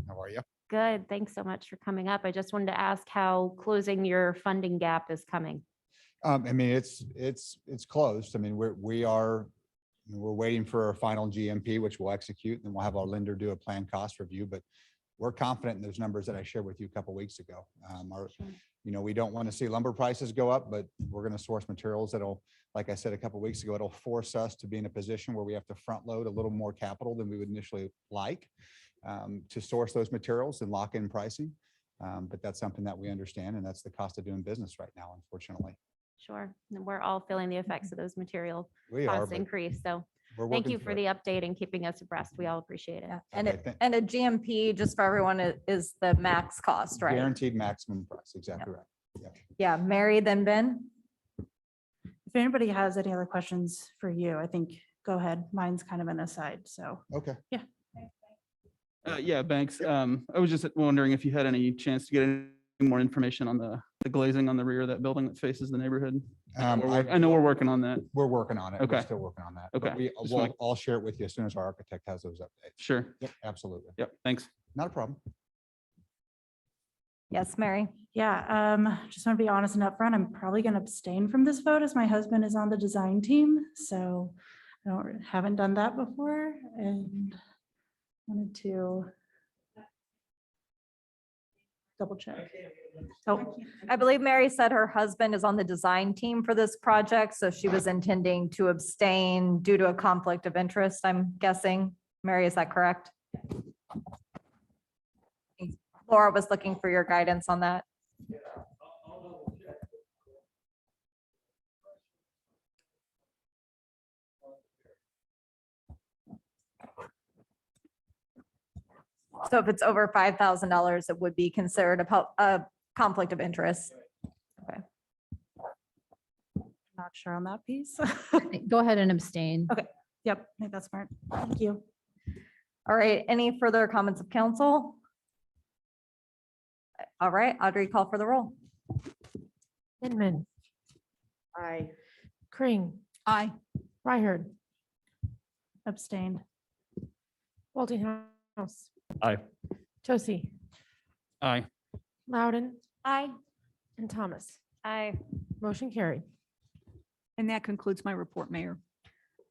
How are you? Good. Thanks so much for coming up. I just wanted to ask how closing your funding gap is coming. I mean, it's closed. I mean, we're waiting for our final GMP, which we'll execute, and we'll have our lender do a plan cost review, but we're confident in those numbers that I shared with you a couple weeks ago. We don't want to see lumber prices go up, but we're going to source materials that'll, like I said a couple weeks ago, it'll force us to be in a position where we have to front load a little more capital than we would initially like to source those materials and lock in pricing. But that's something that we understand, and that's the cost of doing business right now, unfortunately. Sure. And we're all feeling the effects of those material We are, cost but increase. So we're thank working you for through the it. update and keeping us abreast. We all appreciate it. And Okay, and a GMP, just for everyone, is the max cost, right? Guaranteed maximum price, exactly right. Yeah, Mary, then Ben? If anybody has any other questions for you, I think, go ahead. Mine's kind of an aside, so. Okay. Yeah. Yeah, Banks. I was just wondering if you had any chance to get any more information on the glazing on the rear of that building that faces the neighborhood. I know we're working on that. We're working on it. We're Okay. still working on that. But Okay. Just wanna- I'll share it with you as soon as our architect has those updates. Sure. Yep, absolutely. Yep. Thanks. Not a problem. Yes, Mary? Yeah, just want to be honest and upfront. I'm probably going to abstain from this vote as my husband is on the design team. So haven't done that before and wanted to double check. Oh, I believe Mary said her husband is on the design team for this project, so she was intending to abstain due to a conflict of interest, I'm guessing. Mary, is that correct? Laura was looking for your guidance on that. So if it's over $5,000, it would be considered a conflict of interest. not sure on that piece. Go ahead and abstain. Okay, yep, I think that's smart. Thank you. All right, any further comments of council? All right, Audrey, call for the roll. Inman, Aye. Kring, Aye. Ryherd, Abstained. Boltinghouse, Aye. Trocy, Aye. Loudon, Aye. and Thomas. Aye. Motion carried. And that concludes my report, Mayor.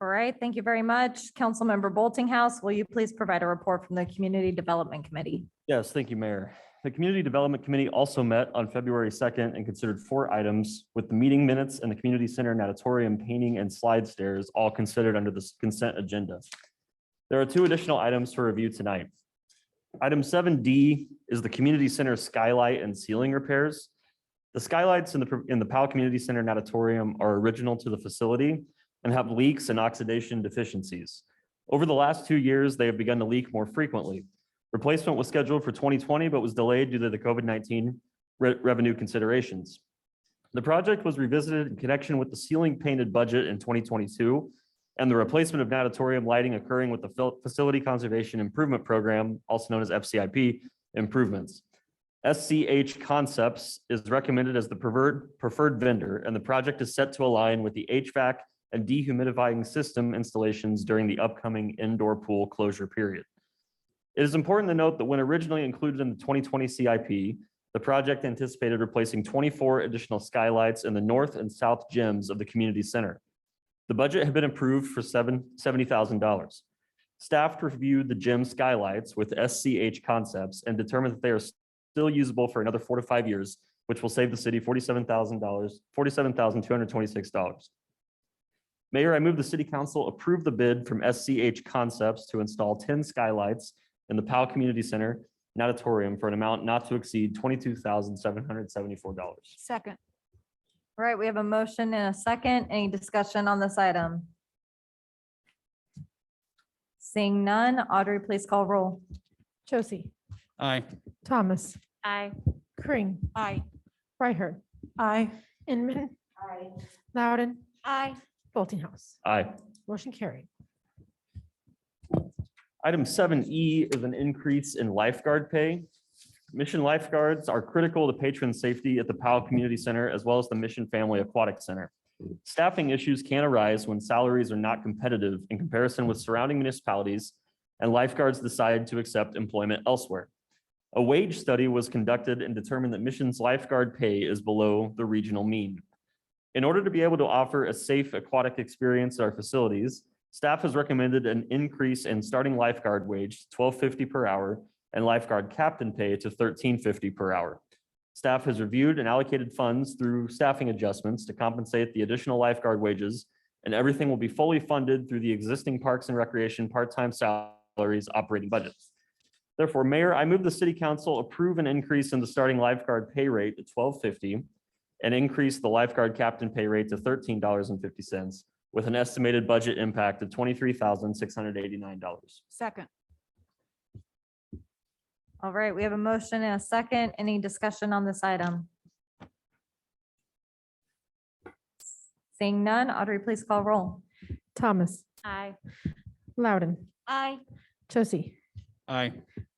All right, thank you very much. Councilmember Boltinghouse, will you please provide a report from the Community Development Committee? Yes, thank you, Mayor. The Community Development Committee also met on February 2nd and considered 4 items, with the meeting minutes and the community center natatorium painting and slide stairs all considered under the consent agenda. There are 2 additional items for review tonight. Item 7D is the community center skylight and ceiling repairs. The skylights in the Powell Community Center natatorium are original to the facility, and have leaks and oxidation deficiencies. Over the last 2 years, they have begun to leak more frequently. Replacement was scheduled for 2020, but was delayed due to the COVID-19 revenue considerations. The project was revisited in connection with the ceiling painted budget in 2022 and the replacement of natatorium lighting occurring with the Facility Conservation Improvement Program, also known as FCIP, improvements. SCH Concepts is recommended as the preferred vendor, and the project is set to align with the HVAC and dehumidifying system installations during the upcoming indoor pool closure period. It is important to note that when originally included in the 2020 CIP, the project anticipated replacing 24 additional skylights in the north and south gyms of the community center. The budget had been approved for $70,000. Staff reviewed the gym skylights with SCH Concepts and determined that they are still usable for another 4 to 5 years, which will save the city $47,226. Mayor, I move the city council approve the bid from SCH Concepts to install 10 skylights in the Powell Community Center natatorium for an amount not to exceed $22,774. Second. All right, we have a motion and a second. Any discussion on this item? Seeing none, Audrey, please call roll. Trocy, Aye. Thomas, Aye. Kring, Aye. Reichert, Aye. Inman, Aye. Loudon, Aye. Boltinghouse. Aye. Motion carried. Item 7E is an increase in lifeguard pay. Mission lifeguards are critical to patron safety at the Powell Community Center as well as the Mission Family Aquatic Center. Staffing issues can arise when salaries are not competitive in comparison with surrounding municipalities and lifeguards decide to accept employment elsewhere. A wage study was conducted and determined that Mission's lifeguard pay is below the regional mean. In order to be able to offer a safe aquatic experience at our facilities, staff has recommended an increase in starting lifeguard wage to $12.50 per hour and lifeguard captain pay to $13.50 per hour. Staff has reviewed and allocated funds through staffing adjustments to compensate the additional lifeguard wages, and everything will be fully funded through the existing Parks and Recreation part-time salaries operating budgets. Therefore, Mayor, I move the City Council approve an increase in the starting lifeguard pay rate to $12.50 and increase the lifeguard captain pay rate to $13.50 with an estimated budget impact of $23,689. Second. All right, we have a motion and a second. Any discussion on this item? Seeing none, Audrey, please call roll. Thomas, Aye. Loudon, Aye. Trocy, Aye.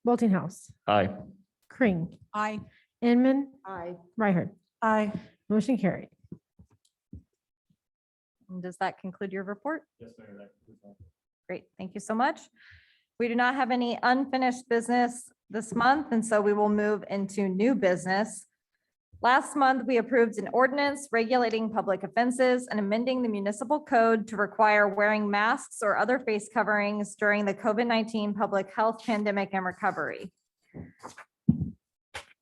Boltinghouse, Aye. Kring, Aye. Inman, Aye. Reichert. Aye. Motion carried. And does that conclude your report? Yes, Mayor, that concludes my- Great, thank you so much. We do not have any unfinished business this month, and so we will move into new business. Last month, we approved an ordinance regulating public offenses and amending the municipal code to require wearing masks or other face coverings during the COVID-19 public health pandemic and recovery.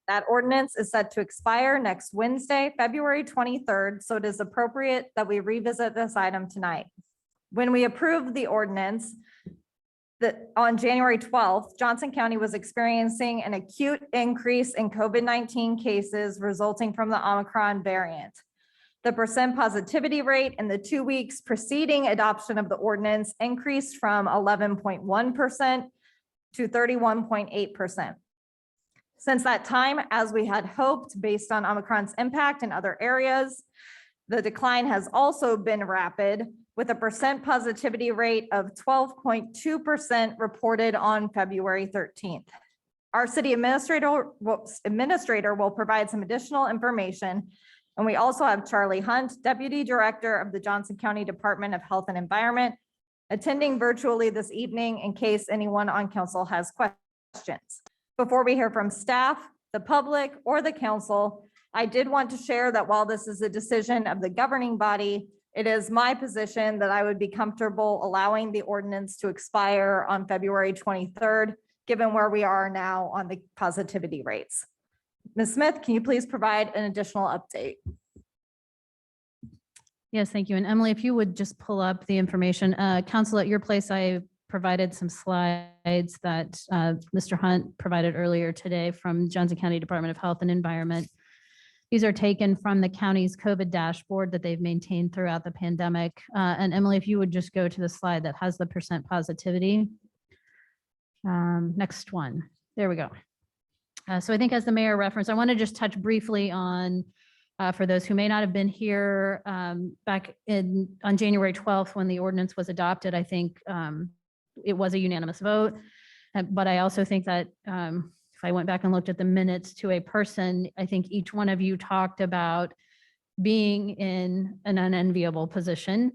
That ordinance is set to expire next Wednesday, February 23rd, so it is appropriate that we revisit this item tonight. When we approved the ordinance, that on January 12th, Johnson County was experiencing an acute increase in COVID-19 cases resulting from the Omicron variant. The percent positivity rate in the 2 weeks preceding adoption of the ordinance increased from 11.1% to 31.8%. Since that time, as we had hoped, based on Omicron's impact in other areas, the decline has also been rapid, with a percent positivity rate of 12.2% reported on February 13th. Our city administrator will provide some additional information. And we also have Charlie Hunt, Deputy Director of the Johnson County Department of Health and Environment, attending virtually this evening in case anyone on council has questions. Before we hear from staff, the public, or the council, I did want to share that while this is a decision of the governing body, it is my position that I would be comfortable allowing the ordinance to expire on February 23rd, given where we are now on the positivity rates. Ms. Smith, can you please provide an additional update? Yes, thank you. And Emily, if you would just pull up the information. Council, at your place, I provided some slides that Mr. Hunt provided earlier today from Johnson County Department of Health and Environment. These are taken from the county's COVID dashboard that they've maintained throughout the pandemic. And Emily, if you would just go to the slide that has the percent positivity. Next one. There we go. So I think as the mayor referenced, I want to just touch briefly on, for those who may not have been here, back on January 12th, when the ordinance was adopted, I think it was a unanimous vote. But I also think that if I went back and looked at the minutes to a person, I think each one of you talked about being in an unenviable position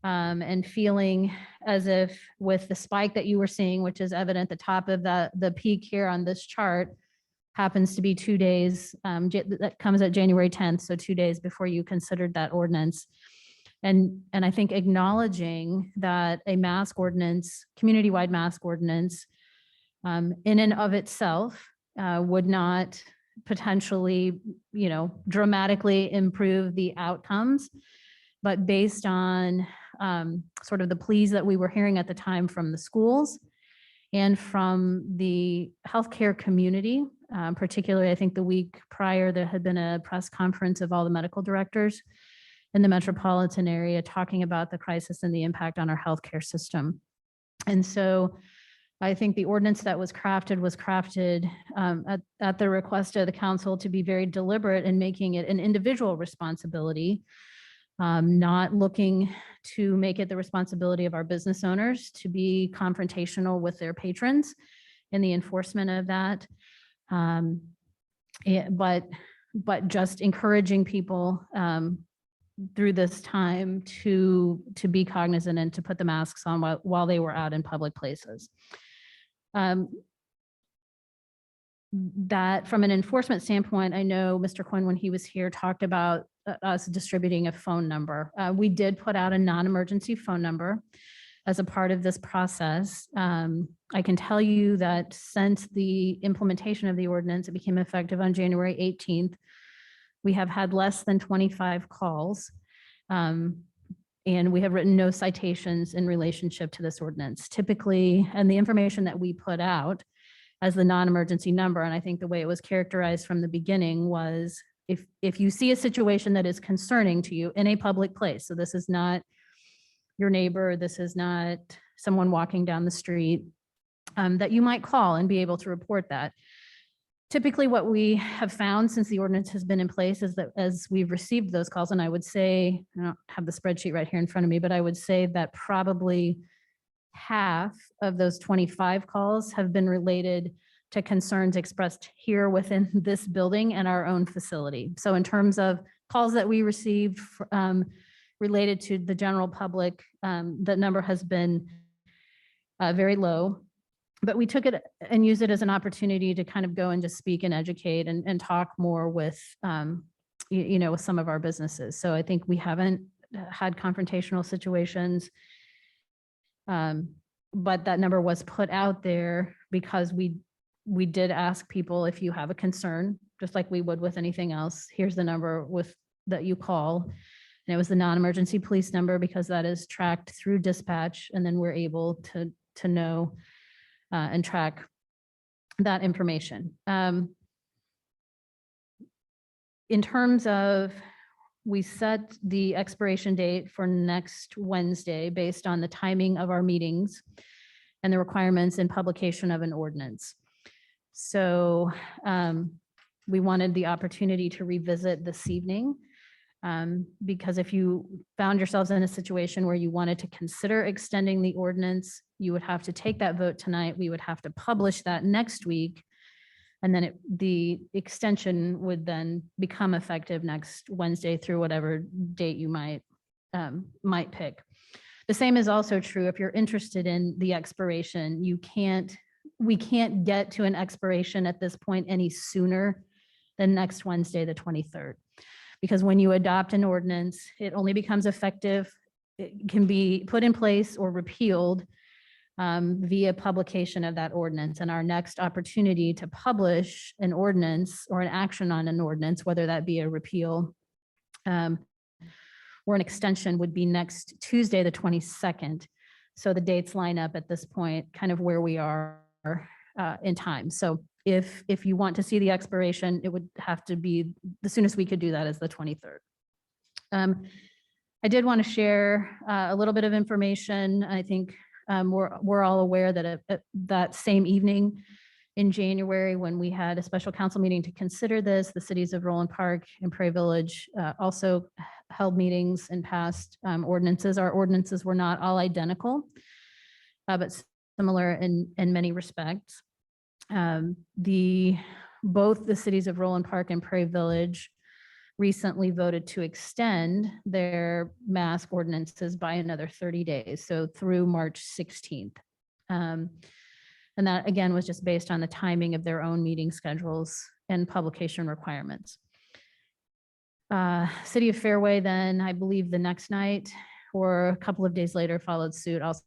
and feeling as if with the spike that you were seeing, which is evident at the top of the peak here on this chart, happens to be 2 days, that comes at January 10th, so 2 days before you considered that ordinance. And I think acknowledging that a mask ordinance, community-wide mask ordinance, in and of itself would not potentially, dramatically improve the outcomes, but based on sort of the pleas that we were hearing at the time from the schools and from the healthcare community, particularly I think the week prior, there had been a press conference of all the medical directors in the metropolitan area talking about the crisis and the impact on our healthcare system. And so I think the ordinance that was crafted at the request of the council to be very deliberate in making it an individual responsibility, not looking to make it the responsibility of our business owners to be confrontational with their patrons in the enforcement of that. But just encouraging people through this time to be cognizant and to put the masks on while they were out in public places. That from an enforcement standpoint, I know Mr. Quinn, when he was here, talked about us distributing a phone number. We did put out a non-emergency phone number as a part of this process. I can tell you that since the implementation of the ordinance, it became effective on January 18th, we have had less than 25 calls. And we have written no citations in relationship to this ordinance. Typically, and the information that we put out as the non-emergency number, and I think the way it was characterized from the beginning was, if you see a situation that is concerning to you in a public place, so this is not your neighbor, this is not someone walking down the street, that you might call and be able to report that. Typically, what we have found since the ordinance has been in place is that as we've received those calls, and I would say, I don't have the spreadsheet right here in front of me, but I would say that probably half of those 25 calls have been related to concerns expressed here within this building and our own facility. So in terms of calls that we received related to the general public, that number has been very low. But we took it and used it as an opportunity to kind of go and just speak and educate and talk more with, with some of our businesses. So I think we haven't had confrontational situations, but that number was put out there because we did ask people, if you have a concern, just like we would with anything else, here's the number that you call. And it was the non-emergency police number because that is tracked through dispatch, and then we're able to know and track that information. In terms of, we set the expiration date for next Wednesday based on the timing of our meetings and the requirements and publication of an ordinance. So we wanted the opportunity to revisit this evening, because if you found yourselves in a situation where you wanted to consider extending the ordinance, you would have to take that vote tonight. We would have to publish that next week. And then the extension would then become effective next Wednesday through whatever date you might pick. The same is also true if you're interested in the expiration. We can't get to an expiration at this point any sooner than next Wednesday, the 23rd. Because when you adopt an ordinance, it only becomes effective, it can be put in place or repealed via publication of that ordinance. And our next opportunity to publish an ordinance or an action on an ordinance, whether that be a repeal or an extension, would be next Tuesday, the 22nd. So the dates line up at this point, kind of where we are in time. So If you want to see the expiration, it would have to be, the soonest we could do that is the 23rd. I did want to share a little bit of information. I think we're all aware that that same evening in January, when we had a special council meeting to consider this, the cities of Roland Park and Prairie Village also held meetings and passed ordinances. Our ordinances were not all identical, but similar in many respects. Both the cities of Roland Park and Prairie Village recently voted to extend their mask ordinances by another 30 days, so through March 16th. And that, again, was just based on the timing of their own meeting schedules and publication requirements. City of Fairway then, I believe the next night or a couple of days later, followed suit, also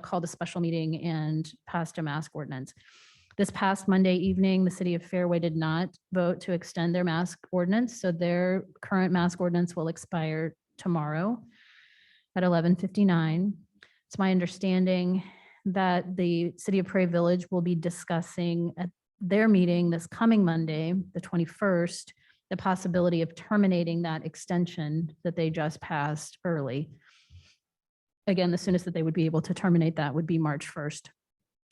called a special meeting and passed a mask ordinance. This past Monday evening, the city of Fairway did not vote to extend their mask ordinance, so their current mask ordinance will expire tomorrow at 11:59. It's my understanding that the city of Prairie Village will be discussing at their meeting this coming Monday, the 21st, the possibility of terminating that extension that they just passed early. Again, the soonest that they would be able to terminate that would be March 1st.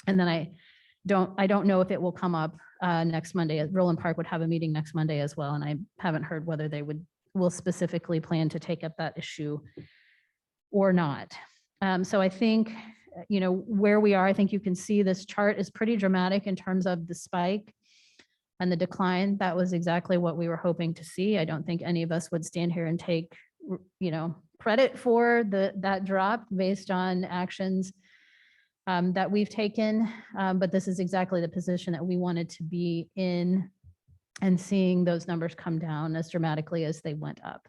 And then I don't know if it will come up next Monday. Roland Park would have a meeting next Monday as well, and I haven't heard whether they will specifically plan to take up that issue or not. So I think, where we are, I think you can see this chart is pretty dramatic in terms of the spike and the decline. That was exactly what we were hoping to see. I don't think any of us would stand here and take, credit for that drop based on actions that we've taken. But this is exactly the position that we wanted to be in, and seeing those numbers come down as dramatically as they went up.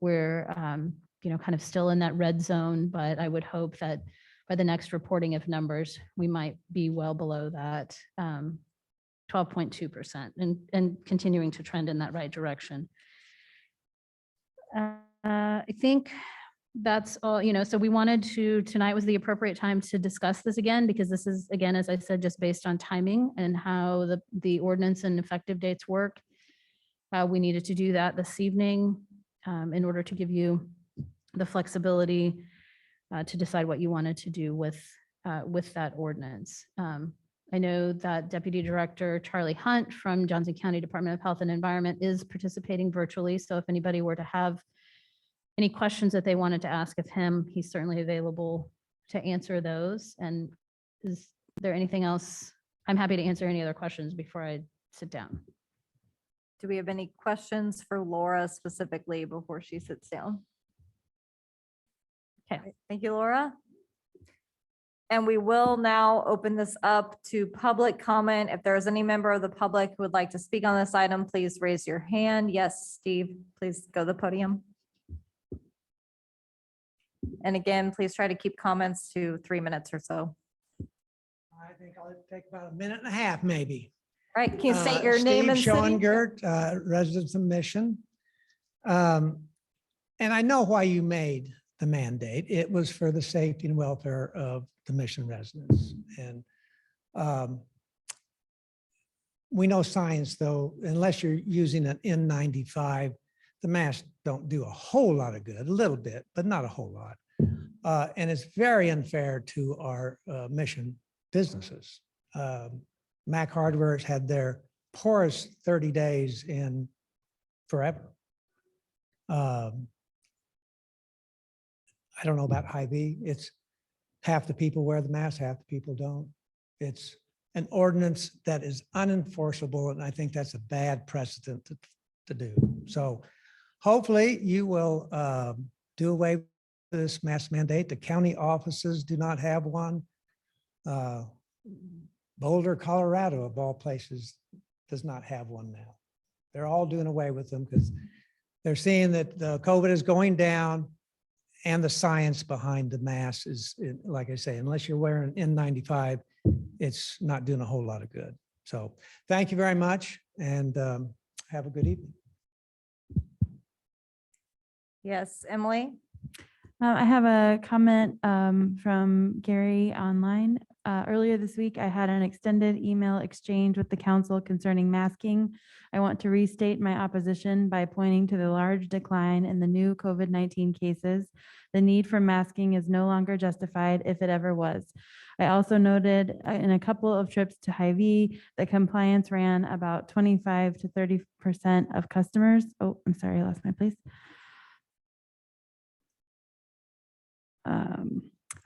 We're, kind of still in that red zone, but I would hope that by the next reporting of numbers, we might be well below that 12.2% and continuing to trend in that right direction. I think that's all, so we wanted tonight was the appropriate time to discuss this again, because this is, again, as I said, just based on timing and how the ordinance and effective dates work. We needed to do that this evening in order to give you the flexibility to decide what you wanted to do with that ordinance. I know that Deputy Director Charlie Hunt from Johnson County Department of Health and Environment is participating virtually. So if anybody were to have any questions that they wanted to ask of him, he's certainly available to answer those. And is there anything else? I'm happy to answer any other questions before I sit down. Do we have any questions for Laura specifically before she sits down? Okay, thank you, Laura. And we will now open this up to public comment. If there is any member of the public who would like to speak on this item, please raise your hand. Yes, Steve, please go to the podium. And again, please try to keep comments to 3 minutes or so. I think I'll take about a minute and a half, maybe. Right, can you state your name and Steve city? Schoengert, residents of Mission. And I know why you made the mandate. It was for the safety and welfare of the Mission residents. And we know science, though, unless you're using an N95, the masks don't do a whole lot of good, a little bit, but not a whole lot. And it's very unfair to our Mission businesses. Mac Hardware has had their poorest 30 days in forever. I don't know about Hy-Vee. It's half the people wear the mask, half the people don't. It's an ordinance that is unenforceable, and I think that's a bad precedent to do. So hopefully you will do away with this mask mandate. The county offices do not have one. Boulder, Colorado, of all places, does not have one now. They're all doing away with them because they're seeing that the COVID is going down, and the science behind the mask is, like I say, unless you're wearing N95, it's not doing a whole lot of good. So thank you very much, and have a good evening. Yes, Emily? I have a comment from Gary online. Earlier this week, I had an extended email exchange with the council concerning masking. I want to restate my opposition by pointing to the large decline in the new COVID-19 cases. The need for masking is no longer justified if it ever was. I also noted in a couple of trips to Hy-Vee that compliance ran about 25 to 30% of customers. Oh, I'm sorry, I lost my place.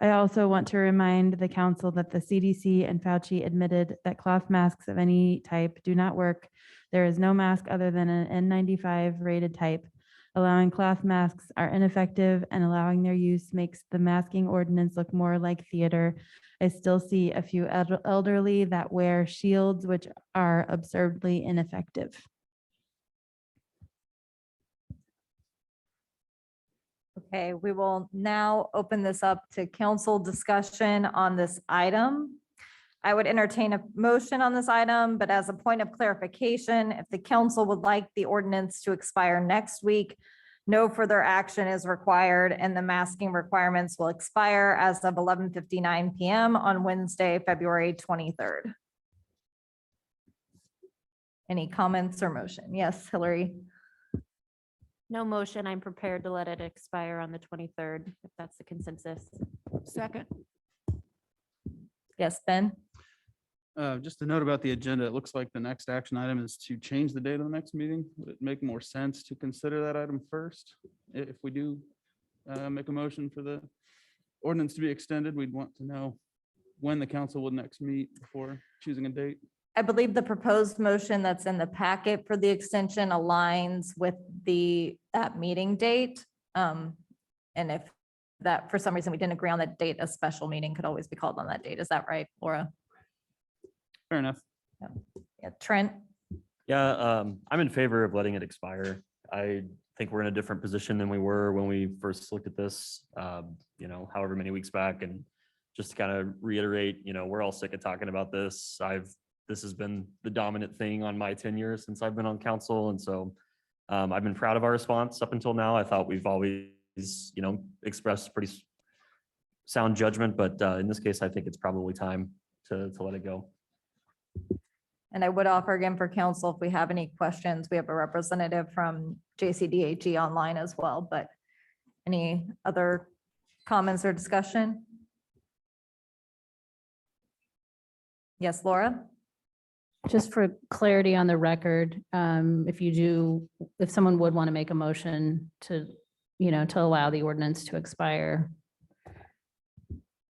I also want to remind the council that the CDC and Fauci admitted that cloth masks of any type do not work. There is no mask other than an N95 rated type. Allowing cloth masks are ineffective, and allowing their use makes the masking ordinance look more like theater. I still see a few elderly that wear shields, which are absurdly ineffective. Okay, we will now open this up to council discussion on this item. I would entertain a motion on this item, but as a point of clarification, if the council would like the ordinance to expire next week, no further action is required, and the masking requirements will expire as of 11:59 PM on Wednesday, February 23rd. Any comments or motion? Yes, Hillary. No motion. I'm prepared to let it expire on the 23rd, if that's the consensus. Second. Yes, Ben. Just a note about the agenda. It looks like the next action item is to change the date of the next meeting. Would it make more sense to consider that item first? If we do make a motion for the ordinance to be extended, we'd want to know when the council would next meet before choosing a date. I believe the proposed motion that's in the packet for the extension aligns with that meeting date. And if that, for some reason, we didn't agree on that date, a special meeting could always be called on that date. Is that right, Laura? Fair enough. Yeah, Trent? Yeah, I'm in favor of letting it expire. I think we're in a different position than we were when we first looked at this, however many weeks back. And just to kind of reiterate, we're all sick of talking about this. This has been the dominant thing on my tenure since I've been on council. And so I've been proud of our response up until now. I thought we've always, expressed pretty sound judgment, but in this case, I think it's probably time to let it go. And I would offer again for council, if we have any questions, we have a representative from JCDHE online as well, but any other comments or discussion? Yes, Laura? Just for clarity on the record, if someone would want to make a motion to allow the ordinance to expire,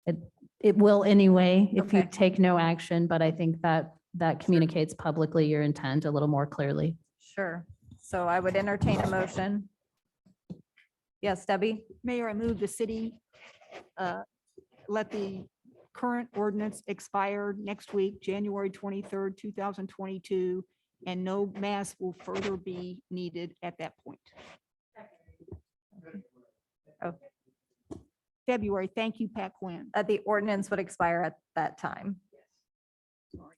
it will anyway if you Okay. take no action, but I think that communicates publicly your intent a little more clearly. Sure. So I would entertain a motion. Yes, Debbie? Mayor, I move the city let the current ordinance expire next week, January 23rd, 2022, and no mask will further be needed at that point. Oh. February. Thank you, Pat Quinn. That the ordinance would expire at that time.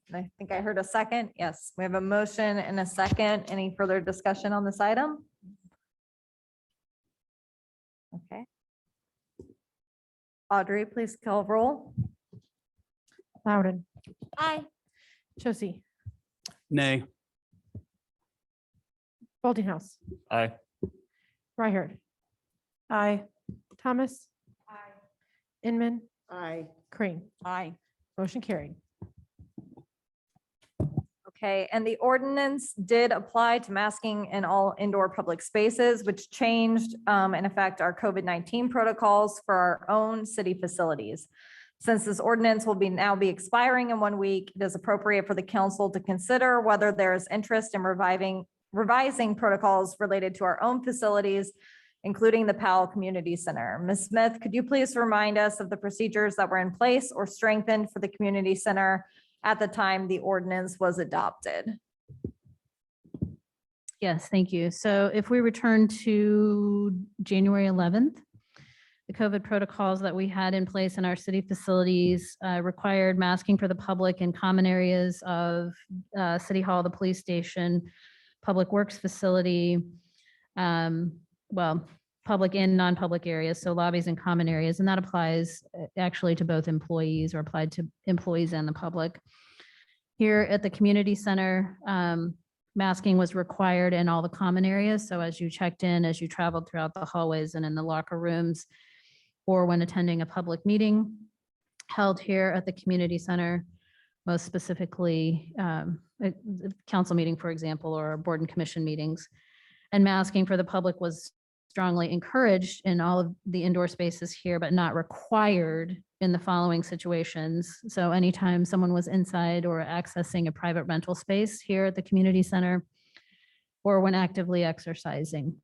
And I think I heard a second. Yes, we have a motion and a second. Any further discussion on this item? Okay. Audrey, please call roll. Loudon, Aye. Trocy, Nay. Boltinghouse, Aye. Rhyhard, Aye. Thomas. Inman, Aye. Crane. Aye. Motion carried. Okay, and the ordinance did apply to masking in all indoor public spaces, which changed in effect our COVID-19 protocols for our own city facilities. Since this ordinance will now be expiring in 1 week, it is appropriate for the council to consider whether there is interest in revising protocols related to our own facilities, including the POWELL Community Center. Ms. Smith, could you please remind us of the procedures that were in place or strengthened for the community center at the time the ordinance was adopted? Yes, thank you. So if we return to January 11th, the COVID protocols that we had in place in our city facilities required masking for the public in common areas of City Hall, the police station, Public Works facility, public and non-public areas, so lobbies and common areas, and that applies actually to both employees or applied to employees and the public. Here at the community center, masking was required in all the common areas. So as you checked in, as you traveled throughout the hallways and in the locker rooms, or when attending a public meeting held here at the community center, most specifically a council meeting, for example, or board and commission meetings. And masking for the public was strongly encouraged in all of the indoor spaces here, but not required in the following situations. So anytime someone was inside or accessing a private rental space here at the community center, or when actively exercising,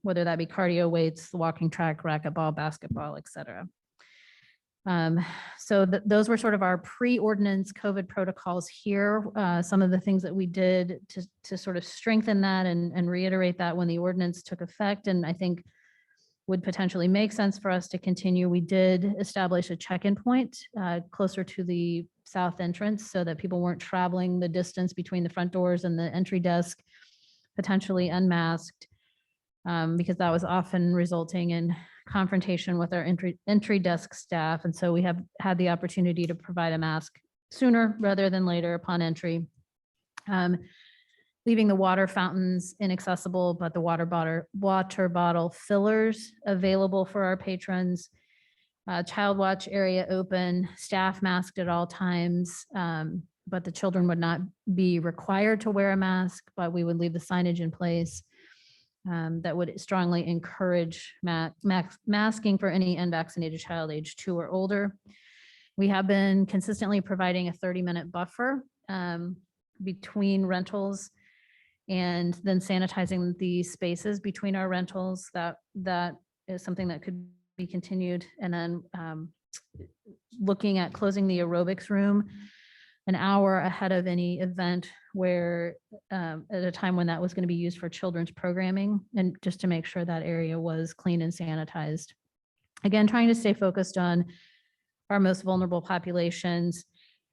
whether that be cardio weights, the walking track, racquetball, basketball, et cetera. So those were sort of our pre-ordinance COVID protocols here. Some of the things that we did to sort of strengthen that and reiterate that when the ordinance took effect, and I think would potentially make sense for us to continue. We did establish a check-in point closer to the south entrance so that people weren't traveling the distance between the front doors and the entry desk, potentially unmasked, because that was often resulting in confrontation with our entry desk staff. And so we have had the opportunity to provide a mask sooner rather than later upon entry. Leaving the water fountains inaccessible, but the water bottle fillers available for our patrons. Child watch area open, staff masked at all times, but the children would not be required to wear a mask, but we would leave the signage in place. That would strongly encourage masking for any unvaccinated child age 2 or older. We have been consistently providing a 30-minute buffer between rentals and then sanitizing the spaces between our rentals. That is something that could be continued. And then looking at closing the aerobics room an hour ahead of any event where at a time when that was going to be used for children's programming, and just to make sure that area was clean and sanitized. Again, trying to stay focused on our most vulnerable populations.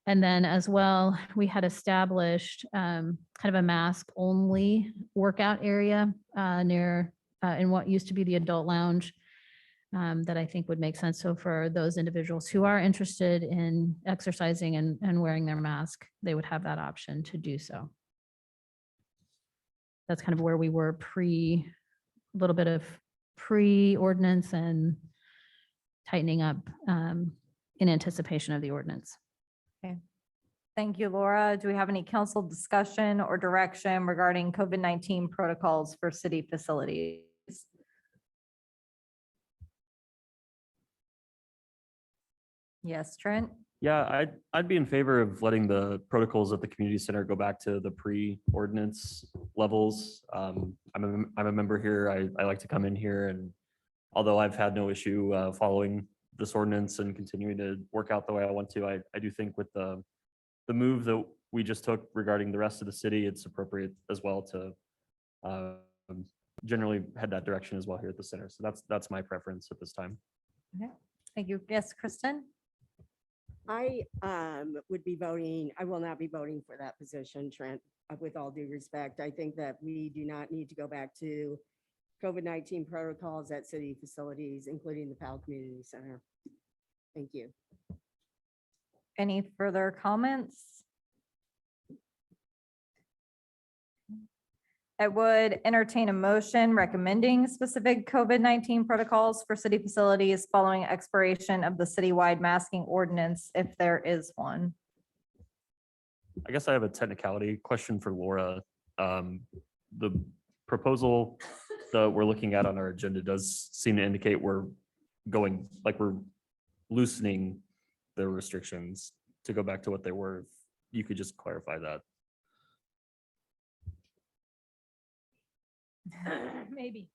And then as well, we had established kind of a mask only workout area near in what used to be the adult lounge. That I think would make sense. So for those individuals who are interested in exercising and wearing their mask, they would have that option to do so. That's kind of where we were a little bit of pre-ordinance and tightening up in anticipation of the ordinance. Okay. Thank you, Laura. Do we have any council discussion or direction regarding COVID-19 protocols for city facilities? Yes, Trent? Yeah, I'd be in favor of letting the protocols at the community center go back to the pre-ordinance levels. I'm a member here. I like to come in here, and although I've had no issue following this ordinance and continuing to work out the way I want to, I do think with the move that we just took regarding the rest of the city, it's appropriate as well to generally head that direction as well here at the center. So that's my preference at this time. Okay. Thank you. Yes, Kristen? I would be voting, I will not be voting for that position, Trent, with all due respect. I think that we do not need to go back to COVID-19 protocols at city facilities, including the Powell Community Center. Thank you. Any further comments? I would entertain a motion recommending specific COVID-19 protocols for city facilities following expiration of the citywide masking ordinance, if there is one. I guess I have a technicality question for Laura. The proposal that we're looking at on our agenda does seem to indicate we're loosening the restrictions to go back to what they were. If you could just clarify that. Maybe.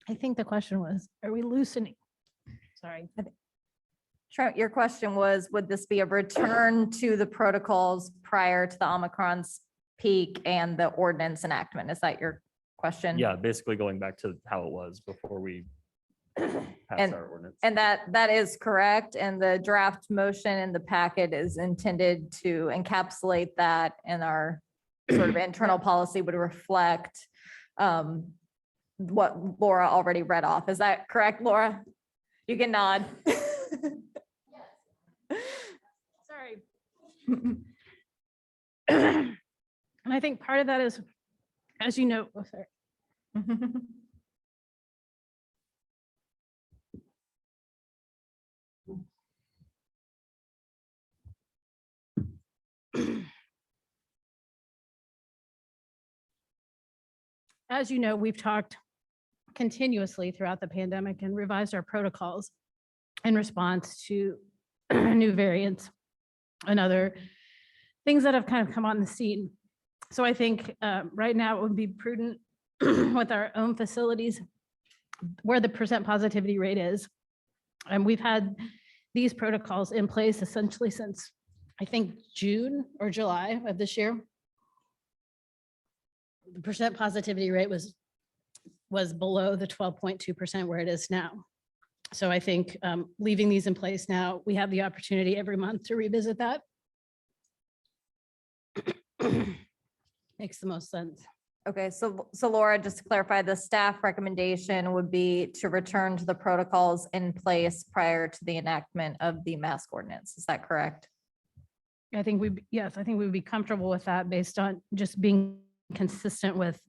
I think the question was, are we loosening? Sorry. Trent, your question was, would this be a return to the protocols prior to the Omicron's peak and the ordinance enactment? Is that your question? Yeah, basically going back to how it was before we passed our ordinance. And that is correct. And the draft motion in the packet is intended to encapsulate that, and our sort of internal policy would reflect what Laura already read off. Is that correct, Laura? You can nod. Sorry. And I think part of that is, as you know, oh, sorry. As you know, we've talked continuously throughout the pandemic and revised our protocols in response to new variants and other things that have kind of come on the scene. So I think right now it would be prudent with our own facilities where the percent positivity rate is. And we've had these protocols in place essentially since, I think, June or July of this year. The percent positivity rate was below the 12.2% where it is now. So I think leaving these in place now, we have the opportunity every month to revisit that. Makes the most sense. Okay, so Laura, just to clarify, the staff recommendation would be to return to the protocols in place prior to the enactment of the mask ordinance. Is that correct? I think yes, I think we would be comfortable with that based on just being consistent with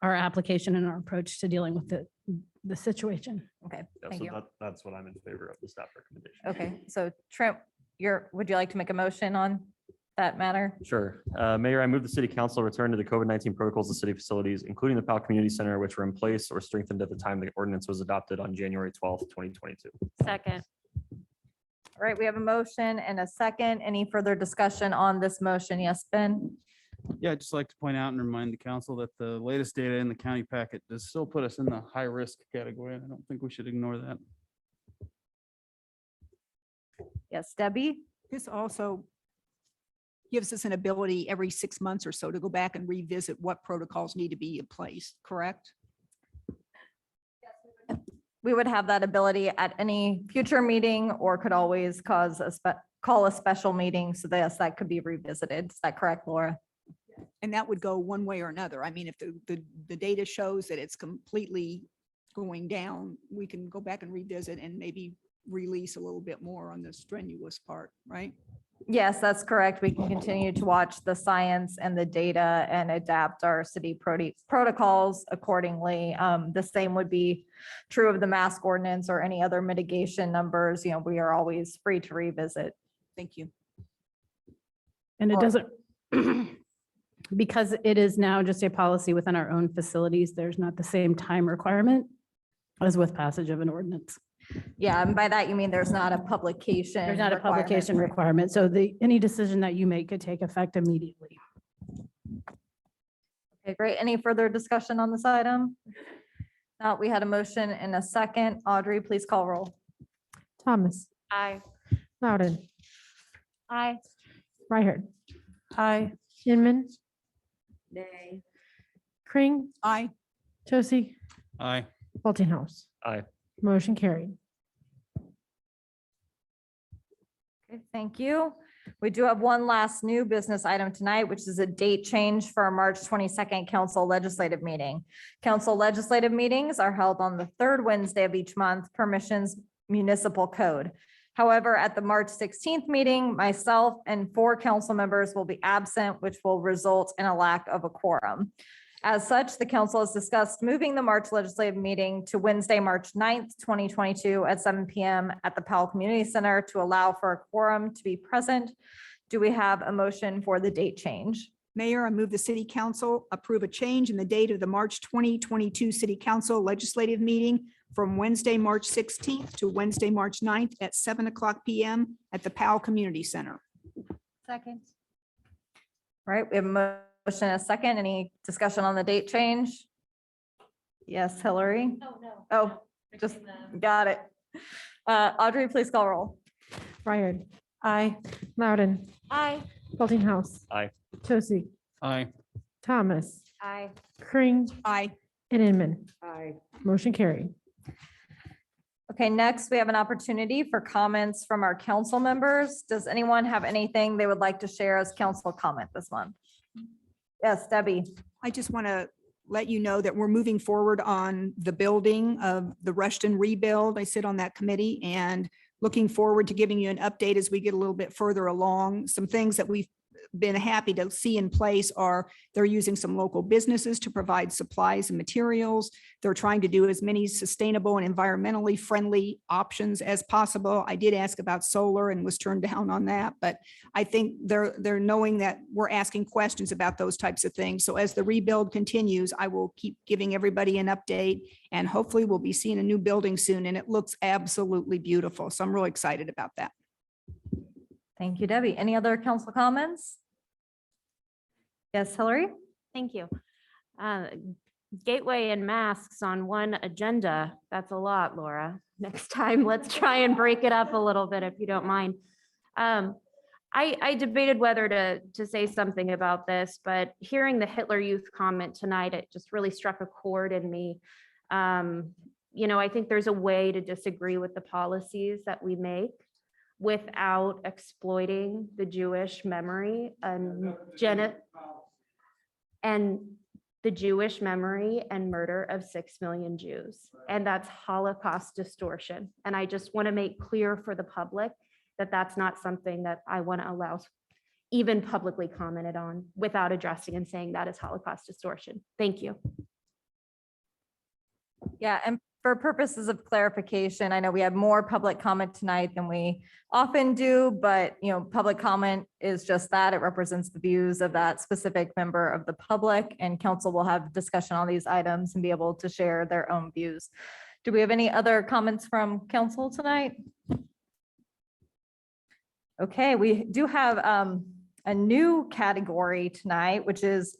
our application and our approach to dealing with the situation. Okay, Yeah, thank so you. that's what I'm in favor of, the staff recommendation. Okay, so Trent, would you like to make a motion on that matter? Sure. Mayor, I move the city council return to the COVID-19 protocols of city facilities, including the POWELL Community Center, which were in place or strengthened at the time the ordinance was adopted on January 12th, 2022. Second. All right, we have a motion and a second. Any further discussion on this motion? Yes, Ben? Yeah, I'd just like to point out and remind the council that the latest data in the county packet does still put us in the high risk category. I don't think we should ignore that. Yes, Debbie? This also gives us an ability every 6 months or so to go back and revisit what protocols need to be in place, correct? We would have that ability at any future meeting or could always call a special meeting. So yes, that could be revisited. Is that correct, Laura? And that would go one way or another. I mean, if the data shows that it's completely going down, we can go back and revisit and maybe release a little bit more on the strenuous part, right? Yes, that's correct. We can continue to watch the science and the data and adapt our city protocols accordingly. The same would be true of the mask ordinance or any other mitigation numbers. You know, we are always free to revisit. Thank you. And it doesn't, because it is now just a policy within our own facilities, there's not the same time requirement as with passage of an ordinance. Yeah, and by that you mean there's not a publication. There's not a publication requirement. So any decision that you make could take effect immediately. Okay, great. Any further discussion on this item? Now, we had a motion and a second. Audrey, please call roll. Thomas. Aye. Loudon. Aye. Reichert. Aye. Inman. Nay. Kring. Aye. Trocy. Aye. Boltinghouse. Aye. Motion carried. Okay, thank you. We do have one last new business item tonight, which is a date change for our March 22nd council legislative meeting. Council legislative meetings are held on the third Wednesday of each month per Mission's municipal code. However, at the March 16th meeting, myself and 4 council members will be absent, which will result in a lack of a quorum. As such, the council has discussed moving the March legislative meeting to Wednesday, March 9th, 2022 at 7 p.m. at the POWELL Community Center to allow for a quorum to be present. Do we have a motion for the date change? Mayor, I move the city council approve a change in the date of the March 2022 city council legislative meeting from Wednesday, March 16th to Wednesday, March 9th at 7:00 p.m. at the POWELL Community Center. Second. All right, we have a motion and a second. Any discussion on the date change? Yes, Hillary? Oh, just got it. Audrey, please call roll. Reichert. Aye. Loudon. Aye. Boltinghouse. Aye. Trocy. Aye. Thomas. Aye. Kring. Aye. And Inman. Aye. Motion carried. Okay, next we have an opportunity for comments from our council members. Does anyone have anything they would like to share as council comment this month? Yes, Debbie. I just want to let you know that we're moving forward on the building of the Rushton rebuild. I sit on that committee and looking forward to giving you an update as we get a little bit further along. Some things that we've been happy to see in place are they're using some local businesses to provide supplies and materials. They're trying to do as many sustainable and environmentally friendly options as possible. I did ask about solar and was turned down on that, but I think they're knowing that we're asking questions about those types of things. So as the rebuild continues, I will keep giving everybody an update, and hopefully we'll be seeing a new building soon, and it looks absolutely beautiful. So I'm really excited about that. Thank you, Debbie. Any other council comments? Yes, Hillary? Thank you. Gateway and masks on one agenda. That's a lot, Laura. Next time, let's try and break it up a little bit if you don't mind. I debated whether to say something about this, but hearing the Hitler Youth comment tonight, it just really struck a chord in me. You know, I think there's a way to disagree with the policies that we make without exploiting the Jewish memory and the Jewish memory and murder of 6 million Jews. And that's Holocaust distortion. And I just want to make clear for the public that that's not something that I want to allow even publicly commented on without addressing and saying that is Holocaust distortion. Thank you. Yeah, and for purposes of clarification, I know we have more public comment tonight than we often do, but public comment is just that. It represents the views of that specific member of the public, and council will have discussion on these items and be able to share their own views. Do we have any other comments from council tonight? Okay, we do have a new category tonight, which is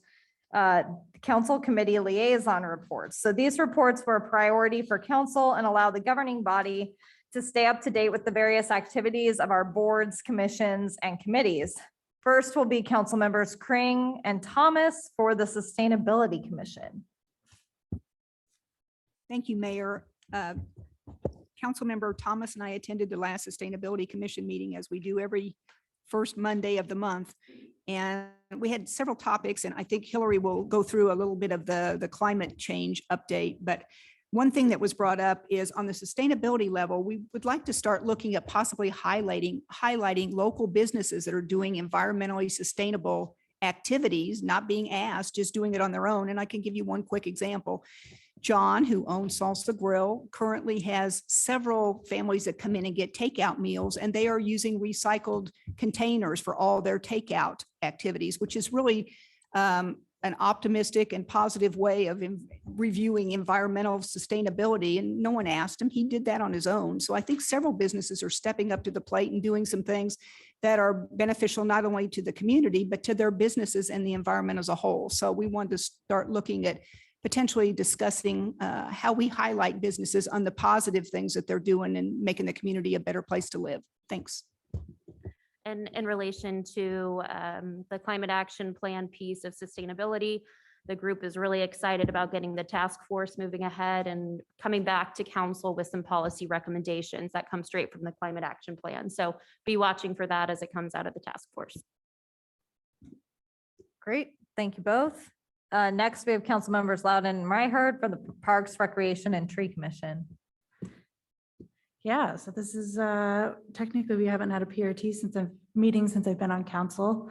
council committee liaison reports. So these reports were a priority for council and allow the governing body to stay up to date with the various activities of our boards, commissions, and committees. First will be council members Kring and Thomas for the Sustainability Commission. Thank you, Mayor. Councilmember Thomas and I attended the last Sustainability Commission meeting, as we do every first Monday of the month. And we had several topics, and I think Hillary will go through a little bit of the climate change update. But one thing that was brought up is on the sustainability level, we would like to start looking at possibly highlighting local businesses that are doing environmentally sustainable activities, not being asked, just doing it on their own. And I can give you one quick example. John, who owns Salsa Grill, currently has several families that come in and get takeout meals, and they are using recycled containers for all their takeout activities, which is really an optimistic and positive way of reviewing environmental sustainability. And no one asked him. He did that on his own. So I think several businesses are stepping up to the plate and doing some things that are beneficial not only to the community, but to their businesses and the environment as a whole. So we want to start looking at potentially discussing how we highlight businesses on the positive things that they're doing and making the community a better place to live. Thanks. And in relation to the climate action plan piece of sustainability, the group is really excited about getting the task force moving ahead and coming back to council with some policy recommendations that come straight from the climate action plan. So be watching for that as it comes out of the task force. Great, thank you both. Next, we have council members Loudon and Myherd for the Parks, Recreation, and Tree Commission. Yeah, so this is technically we haven't had a PRT since I've been on council,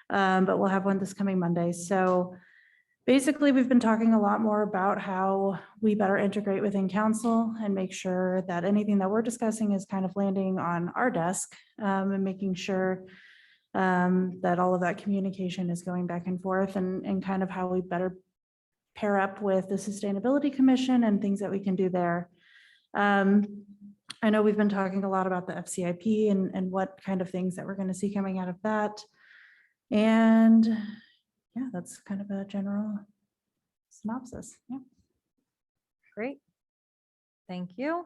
but we'll have one this coming Monday. So basically, we've been talking a lot more about how we better integrate within council and make sure that anything that we're discussing is kind of landing on our desk, and making sure that all of that communication is going back and forth, and kind of how we better pair up with the Sustainability Commission and things that we can do there. I know we've been talking a lot about the FCIP and what kind of things that we're going to see coming out of that. And yeah, that's kind of a general synopsis. Yeah. Great. Thank you.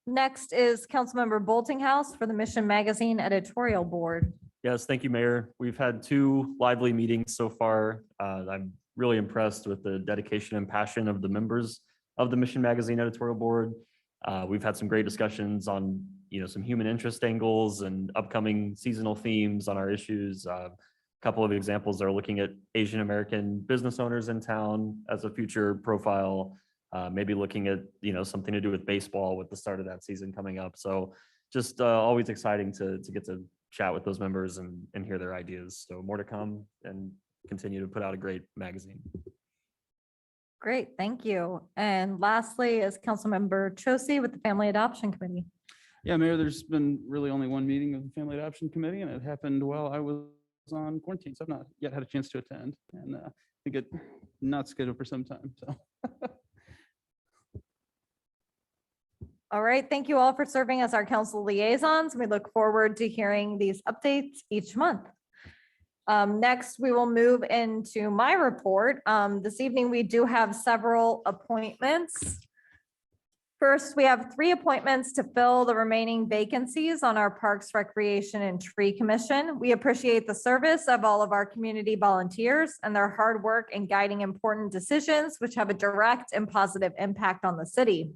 Next is Councilmember Boltinghouse for the Mission Magazine Editorial Board. Yes, thank you, Mayor. We've had 2 lively meetings so far. I'm really impressed with the dedication and passion of the members of the Mission Magazine Editorial Board. We've had some great discussions on, some human interest angles and upcoming seasonal themes on our issues. couple of examples are looking at Asian American business owners in town as a future profile, maybe looking at, something to do with baseball with the start of that season coming up. So just always exciting to get to chat with those members and hear their ideas. So more to come, and continue to put out a great magazine. Great, thank you. And lastly is Councilmember Trocy with the Family Adoption Committee. Yeah, Mayor, there's been really only one meeting of the Family Adoption Committee, and it happened while I was on quarantine, so I've not yet had a chance to attend, and I think it not scheduled for some time, so. All right, thank you all for serving as our council liaisons. We look forward to hearing these updates each month. Next, we will move into my report. This evening, we do have several appointments. First, we have 3 appointments to fill the remaining vacancies on our Parks, Recreation, and Tree Commission. We appreciate the service of all of our community volunteers and their hard work in guiding important decisions which have a direct and positive impact on the city.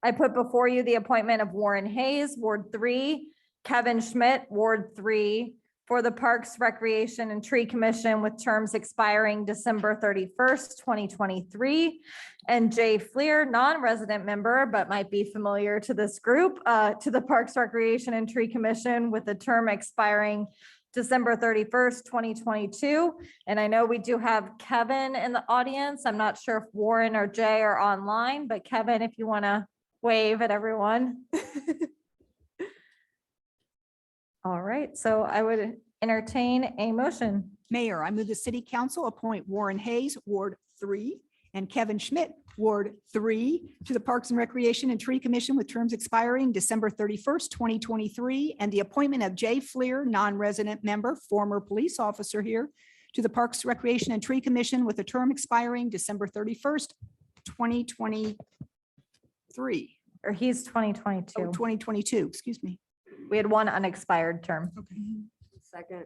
I put before you the appointment of Warren Hayes, Ward 3, Kevin Schmidt, Ward 3, for the Parks, Recreation, and Tree Commission with terms expiring December 31st, 2023. And Jay Fleer, non-resident member, but might be familiar to this group, to the Parks, Recreation, and Tree Commission with a term expiring December 31st, 2022. And I know we do have Kevin in the audience. I'm not sure if Warren or Jay are online, but Kevin, if you want to wave at everyone. All right, so I would entertain a motion. Mayor, I move the city council appoint Warren Hayes, Ward 3, and Kevin Schmidt, Ward 3, to the Parks and Recreation and Tree Commission with terms expiring December 31st, 2023, and the appointment of Jay Fleer, non-resident member, former police officer here, to the Parks, Recreation, and Tree Commission with a term expiring December 31st, 2023. Or he's 2022. Oh, 2022, excuse me. We had one unexpired term. Second.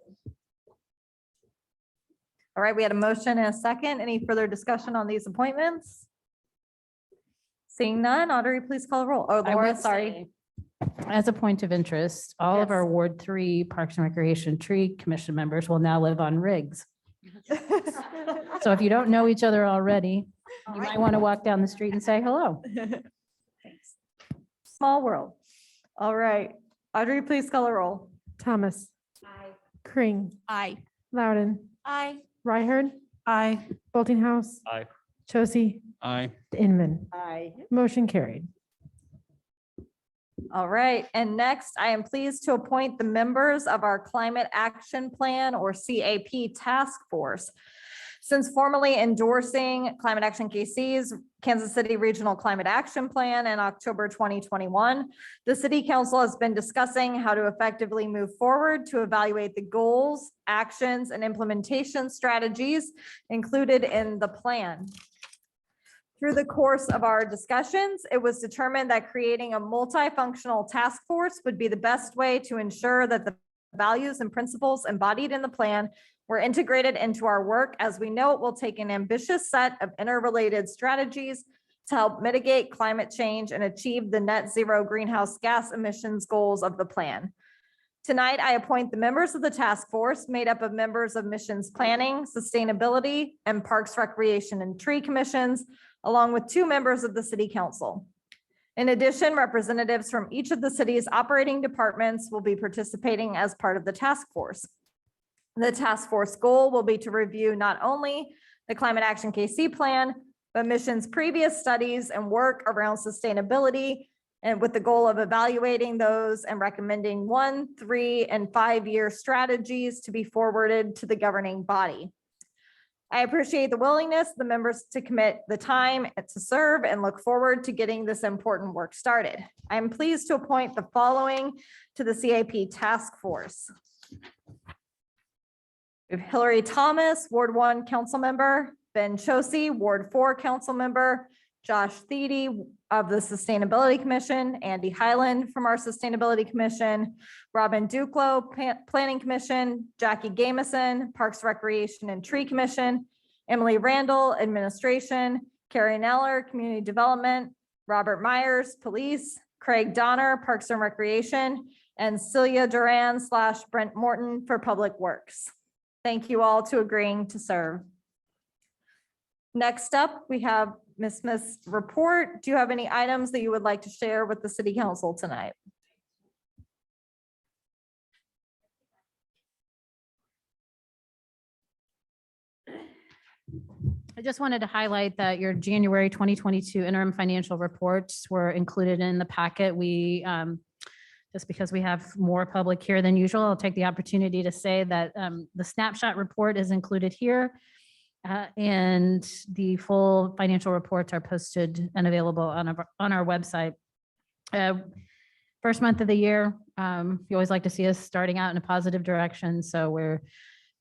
All right, we had a motion and a second. Any further discussion on these appointments? Seeing none, Audrey, please call the roll. Oh, I Laura, would sorry. say, as a point of interest, all of Yes. our Ward 3 Parks and Recreation Tree Commission members will now live on rigs. So if you don't know each other already, you might want to walk down the street and say hello. Small world. All right, Audrey, please call the roll. Thomas. Aye. Kring. Aye. Loudon. Aye. Ryherd. Aye. Boltinghouse. Aye. Trocy. Aye. Inman. Aye. Motion carried. All right, and next I am pleased to appoint the members of our Climate Action Plan or CAP Task Force. Since formally endorsing Climate Action KC's Kansas City Regional Climate Action Plan in October 2021, the City Council has been discussing how to effectively move forward to evaluate the goals, actions, and implementation strategies included in the plan. Through the course of our discussions, it was determined that creating a multifunctional task force would be the best way to ensure that the values and principles embodied in the plan were integrated into our work, as we know it will take an ambitious set of interrelated strategies to help mitigate climate change and achieve the net zero greenhouse gas emissions goals of the plan. Tonight, I appoint the members of the task force made up of members of missions planning, sustainability, and Parks, Recreation, and Tree Commissions, along with 2 members of the City Council. In addition, representatives from each of the city's operating departments will be participating as part of the task force. The task force goal will be to review not only the Climate Action KC plan, but mission's previous studies and work around sustainability, and with the goal of evaluating those and recommending 1, 3, and 5-year strategies to be forwarded to the governing body. I appreciate the willingness of the members to commit the time to serve and look forward to getting this important work started. I am pleased to appoint the following to the CAP task force. We have Hillary Thomas, Ward 1 Council Member, Ben Trocy, Ward 4 Council Member, Josh Thede of the Sustainability Commission, Andy Highland from our Sustainability Commission, Robin Duclos, Planning Commission, Jackie Gamison, Parks, Recreation, and Tree Commission, Emily Randall, Administration, Carrie Neller, Community Development, Robert Myers, Police, Craig Donner, Parks and Recreation, and Celia Duran / Brent Morton for Public Works. Thank you all to agreeing to serve. Next up, we have Ms. Smith's report. Do you have any items that you would like to share with the city council tonight? I just wanted to highlight that your January 2022 interim financial reports were included in the packet. We, just because we have more public here than usual, I'll take the opportunity to say that the snapshot report is included here. And the full financial reports are posted and available on our website. First month of the year, you always like to see us starting out in a positive direction. So we're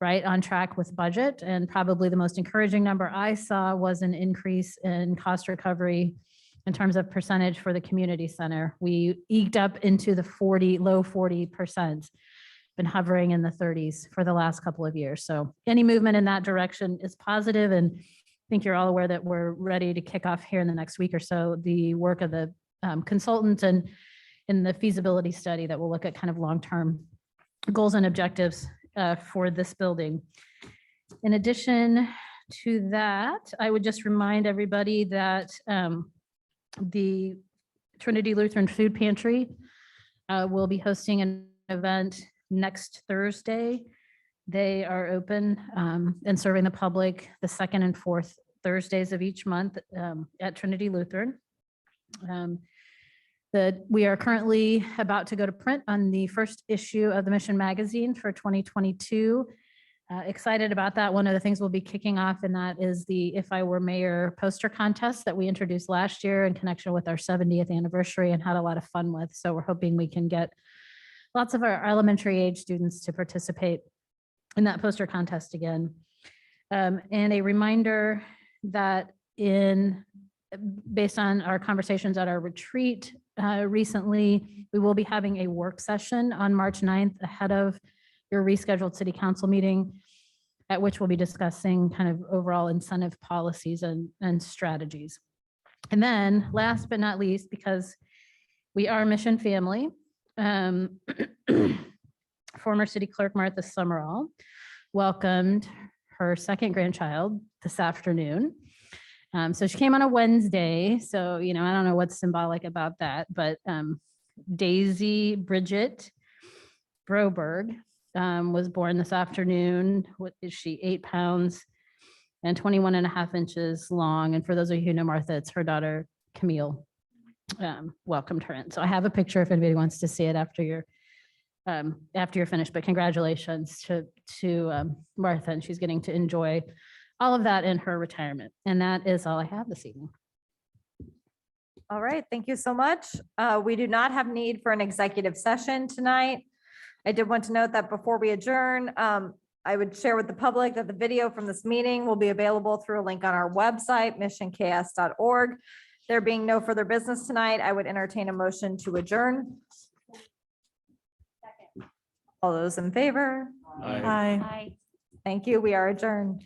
right on track with budget. And probably the most encouraging number I saw was an increase in cost recovery in terms of percentage for the community center. We eked up into the low 40%, been hovering in the 30s for the last couple of years. So any movement in that direction is positive, and I think you're all aware that we're ready to kick off here in the next week or so the work of the consultant and in the feasibility study that will look at kind of long-term goals and objectives for this building. In addition to that, I would just remind everybody that the Trinity Lutheran Food Pantry will be hosting an event next Thursday. They are open and serving the public the second and fourth Thursdays of each month at Trinity Lutheran. We are currently about to go to print on the first issue of the Mission Magazine for 2022. Excited about that. One of the things we'll be kicking off in that is the If I Were Mayor poster contest that we introduced last year in connection with our 70th anniversary and had a lot of fun with. So we're hoping we can get lots of our elementary age students to participate in that poster contest again. And a reminder that based on our conversations at our retreat recently, we will be having a work session on March 9th ahead of your rescheduled city council meeting, at which we'll be discussing kind of overall incentive policies and strategies. And then last but not least, because we are a Mission family, former city clerk Martha Summerall welcomed her second grandchild this afternoon. So she came on a Wednesday. So, I don't know what's symbolic about that, but Daisy Bridget Broberg was born this afternoon. What is she? 8 pounds and 21.5 inches long. And for those of you who know Martha, it's her daughter, Camille, welcomed her in. So I have a picture if anybody wants to see it after you're finished, but congratulations to Martha, and she's getting to enjoy all of that in her retirement. And that is all I have this evening. All right, thank you so much. We do not have need for an executive session tonight. I did want to note that before we adjourn, I would share with the public that the video from this meeting will be available through a link on our website, missionks.org. There being no further business tonight, I would entertain a motion to adjourn. All those in favor? Aye. Thank you. We are adjourned.